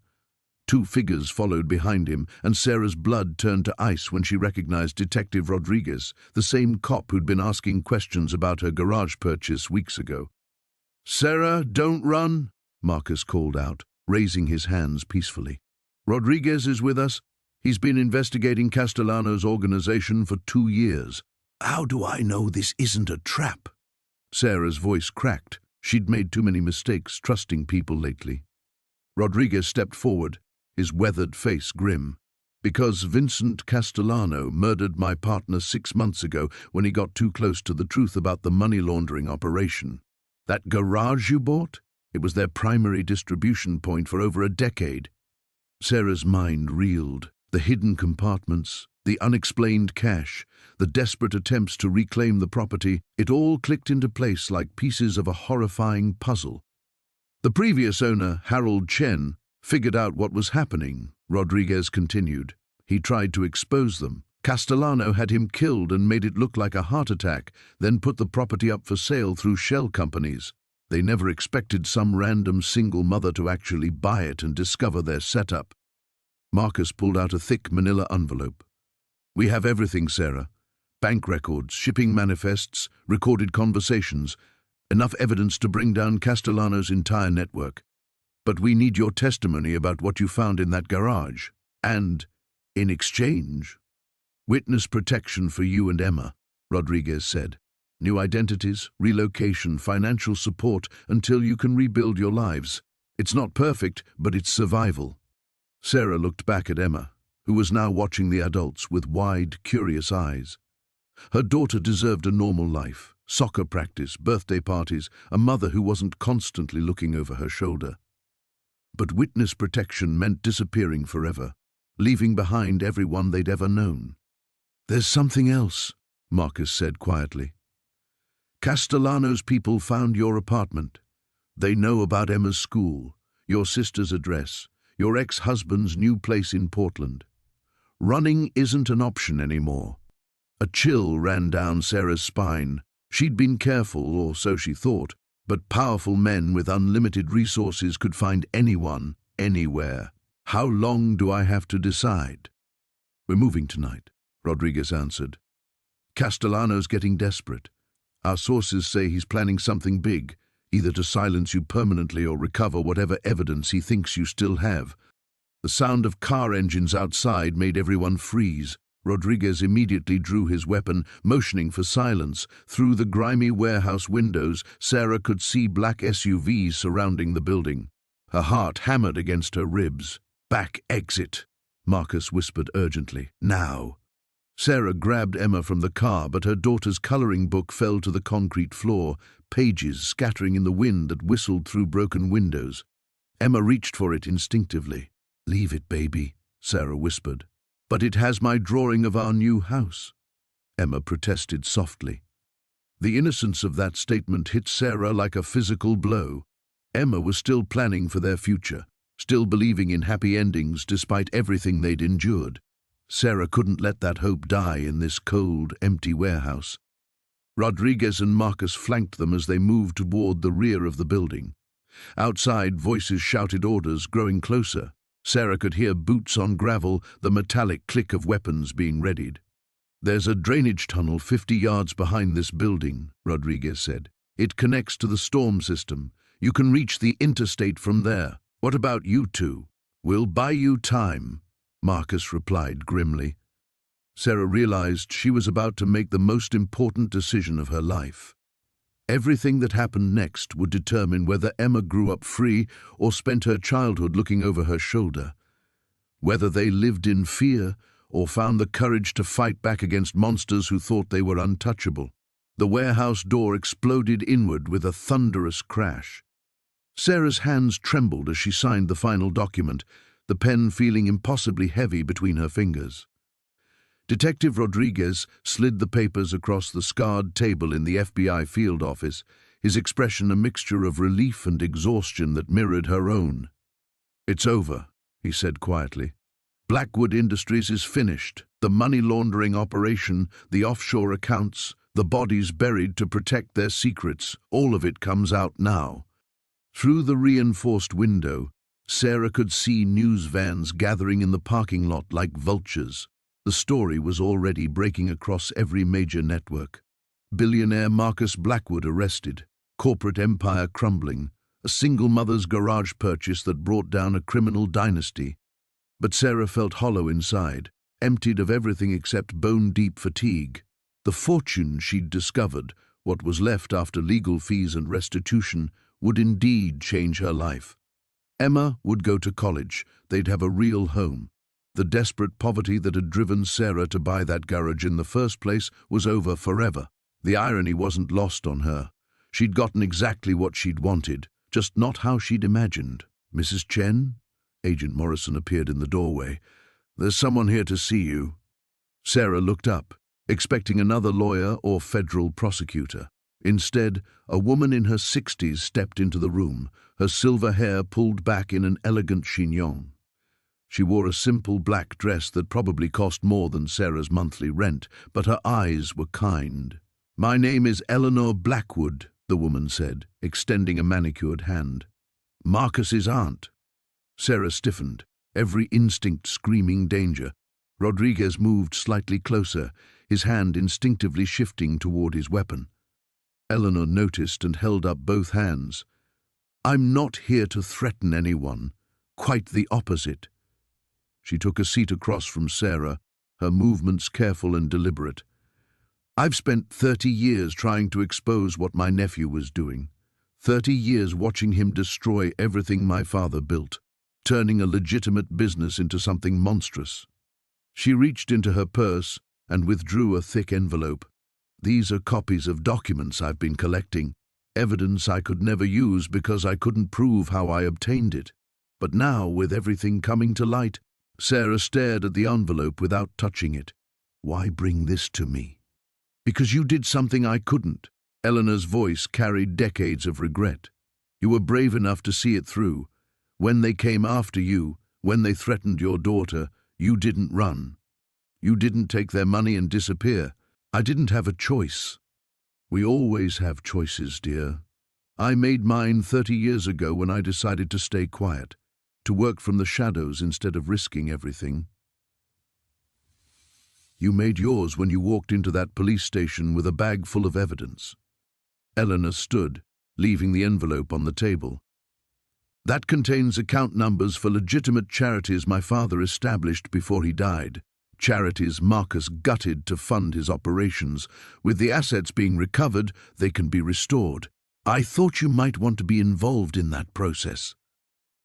2 figures followed behind him, and Sarah's blood turned to ice when she recognized Detective Rodriguez, the same cop who'd been asking questions about her garage purchase weeks ago. "Sarah, don't run," Marcus called out, raising his hands peacefully. "Rodriguez is with us. He's been investigating Castellano's organization for 2 years. How do I know this isn't a trap?" Sarah's voice cracked. She'd made too many mistakes trusting people lately. Rodriguez stepped forward, his weathered face grim. "Because Vincent Castellano murdered my partner 6 months ago when he got too close to the truth about the money laundering operation. That garage you bought? It was their primary distribution point for over a decade. Sarah's mind reeled. The hidden compartments, the unexplained cash, the desperate attempts to reclaim the property, it all clicked into place like pieces of a horrifying puzzle. The previous owner, Harold Chen, figured out what was happening, Rodriguez continued. He tried to expose them. Castellano had him killed and made it look like a heart attack, then put the property up for sale through shell companies. They never expected some random single mother to actually buy it and discover their setup. Marcus pulled out a thick manila envelope. "We have everything, Sarah. Bank records, shipping manifests, recorded conversations, enough evidence to bring down Castellano's entire network. But we need your testimony about what you found in that garage. And, in exchange, witness protection for you and Emma," Rodriguez said. "New identities, relocation, financial support until you can rebuild your lives. It's not perfect, but it's survival." Sarah looked back at Emma, who was now watching the adults with wide, curious eyes. Her daughter deserved a normal life, soccer practice, birthday parties, a mother who wasn't constantly looking over her shoulder. But witness protection meant disappearing forever, leaving behind everyone they'd ever known. "There's something else," Marcus said quietly. "Castellano's people found your apartment. They know about Emma's school, your sister's address, your ex-husband's new place in Portland. Running isn't an option anymore." A chill ran down Sarah's spine. She'd been careful, or so she thought, but powerful men with unlimited resources could find anyone, anywhere. "How long do I have to decide?" "We're moving tonight," Rodriguez answered. "Castellano's getting desperate. Our sources say he's planning something big, either to silence you permanently or recover whatever evidence he thinks you still have." The sound of car engines outside made everyone freeze. Rodriguez immediately drew his weapon, motioning for silence. Through the grimy warehouse windows, Sarah could see black SUVs surrounding the building. Her heart hammered against her ribs. "Back exit," Marcus whispered urgently. "Now." Sarah grabbed Emma from the car, but her daughter's coloring book fell to the concrete floor, pages scattering in the wind that whistled through broken windows. Emma reached for it instinctively. "Leave it, baby," Sarah whispered. "But it has my drawing of our new house," Emma protested softly. The innocence of that statement hit Sarah like a physical blow. Emma was still planning for their future, still believing in happy endings despite everything they'd endured. Sarah couldn't let that hope die in this cold, empty warehouse. Rodriguez and Marcus flanked them as they moved toward the rear of the building. Outside, voices shouted orders, growing closer. Sarah could hear boots on gravel, the metallic click of weapons being readied. "There's a drainage tunnel 50 yards behind this building," Rodriguez said. "It connects to the storm system. You can reach the interstate from there. What about you two?" "We'll buy you time," Marcus replied grimly. Sarah realized she was about to make the most important decision of her life. Everything that happened next would determine whether Emma grew up free or spent her childhood looking over her shoulder, whether they lived in fear or found the courage to fight back against monsters who thought they were untouchable. The warehouse door exploded inward with a thunderous crash. Sarah's hands trembled as she signed the final document, the pen feeling impossibly heavy between her fingers. Detective Rodriguez slid the papers across the scarred table in the FBI field office, his expression a mixture of relief and exhaustion that mirrored her own. "It's over," he said quietly. "Blackwood Industries is finished. The money laundering operation, the offshore accounts, the bodies buried to protect their secrets, all of it comes out now." Through the reinforced window, Sarah could see news vans gathering in the parking lot like vultures. The story was already breaking across every major network. Billionaire Marcus Blackwood arrested, corporate empire crumbling, a single mother's garage purchase that brought down a criminal dynasty. But Sarah felt hollow inside, emptied of everything except bone-deep fatigue. The fortune she'd discovered, what was left after legal fees and restitution, would indeed change her life. Emma would go to college. They'd have a real home. The desperate poverty that had driven Sarah to buy that garage in the first place was over forever. The irony wasn't lost on her. She'd gotten exactly what she'd wanted, just not how she'd imagined. "Mrs. Chen?" Agent Morrison appeared in the doorway. "There's someone here to see you." Sarah looked up, expecting another lawyer or federal prosecutor. Instead, a woman in her 60s stepped into the room, her silver hair pulled back in an elegant chignon. She wore a simple black dress that probably cost more than Sarah's monthly rent, but her eyes were kind. "My name is Eleanor Blackwood," the woman said, extending a manicured hand. "Marcus's aunt." Sarah stiffened, every instinct screaming danger. Rodriguez moved slightly closer, his hand instinctively shifting toward his weapon. Eleanor noticed and held up both hands. "I'm not here to threaten anyone. Quite the opposite." She took a seat across from Sarah, her movements careful and deliberate. "I've spent 30 years trying to expose what my nephew was doing. 30 years watching him destroy everything my father built, turning a legitimate business into something monstrous." She reached into her purse and withdrew a thick envelope. "These are copies of documents I've been collecting, evidence I could never use because I couldn't prove how I obtained it. But now, with everything coming to light..." Sarah stared at the envelope without touching it. "Why bring this to me?" "Because you did something I couldn't." Eleanor's voice carried decades of regret. "You were brave enough to see it through. When they came after you, when they threatened your daughter, you didn't run. You didn't take their money and disappear. I didn't have a choice." "We always have choices, dear. I made mine 30 years ago when I decided to stay quiet, to work from the shadows instead of risking everything. You made yours when you walked into that police station with a bag full of evidence." Eleanor stood, leaving the envelope on the table. "That contains account numbers for legitimate charities my father established before he died. Charities Marcus gutted to fund his operations. With the assets being recovered, they can be restored. I thought you might want to be involved in that process."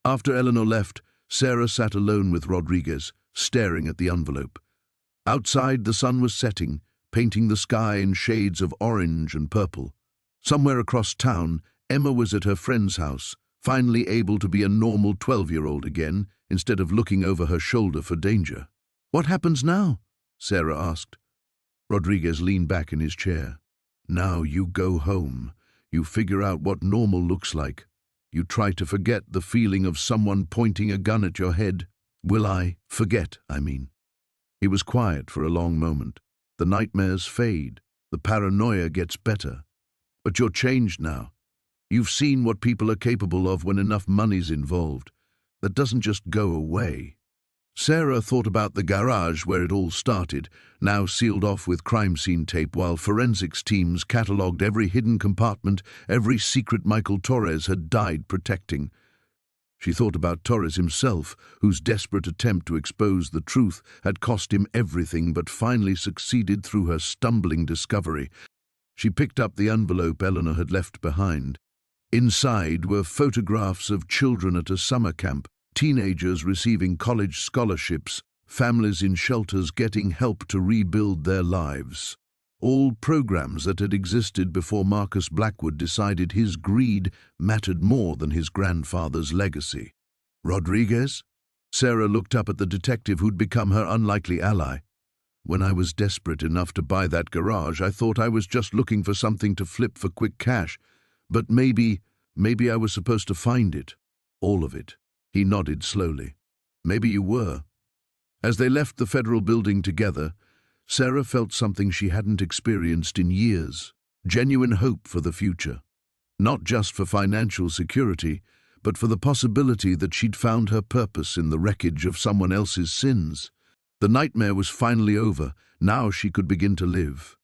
After Eleanor left, Sarah sat alone with Rodriguez, staring at the envelope. Outside, the sun was setting, painting the sky in shades of orange and purple. Somewhere across town, Emma was at her friend's house, finally able to be a normal 12-year-old again, instead of looking over her shoulder for danger. "What happens now?" Sarah asked. Rodriguez leaned back in his chair. "Now you go home. You figure out what normal looks like. You try to forget the feeling of someone pointing a gun at your head." Forget, I mean. He was quiet for a long moment. "The nightmares fade. The paranoia gets better. But you're changed now. You've seen what people are capable of when enough money's involved. That doesn't just go away." Sarah thought about the garage where it all started, now sealed off with crime scene tape while forensics teams catalogued every hidden compartment, every secret Michael Torres had died protecting. She thought about Torres himself, whose desperate attempt to expose the truth had cost him everything but finally succeeded through her stumbling discovery. She picked up the envelope Eleanor had left behind. Inside were photographs of children at a summer camp, teenagers receiving college scholarships, families in shelters getting help to rebuild their lives. All programs that had existed before Marcus Blackwood decided his greed mattered more than his grandfather's legacy. "Rodriguez?" Sarah looked up at the detective who'd become her unlikely ally. "When I was desperate enough to buy that garage, I thought I was just looking for something to flip for quick cash. But maybe I was supposed to find it. All of it." He nodded slowly. "Maybe you were." As they left the federal building together, Sarah felt something she hadn't experienced in years, genuine hope for the future. Not just for financial security, but for the possibility that she'd found her purpose in the wreckage of someone else's sins. The nightmare was finally over. Now she could begin to live.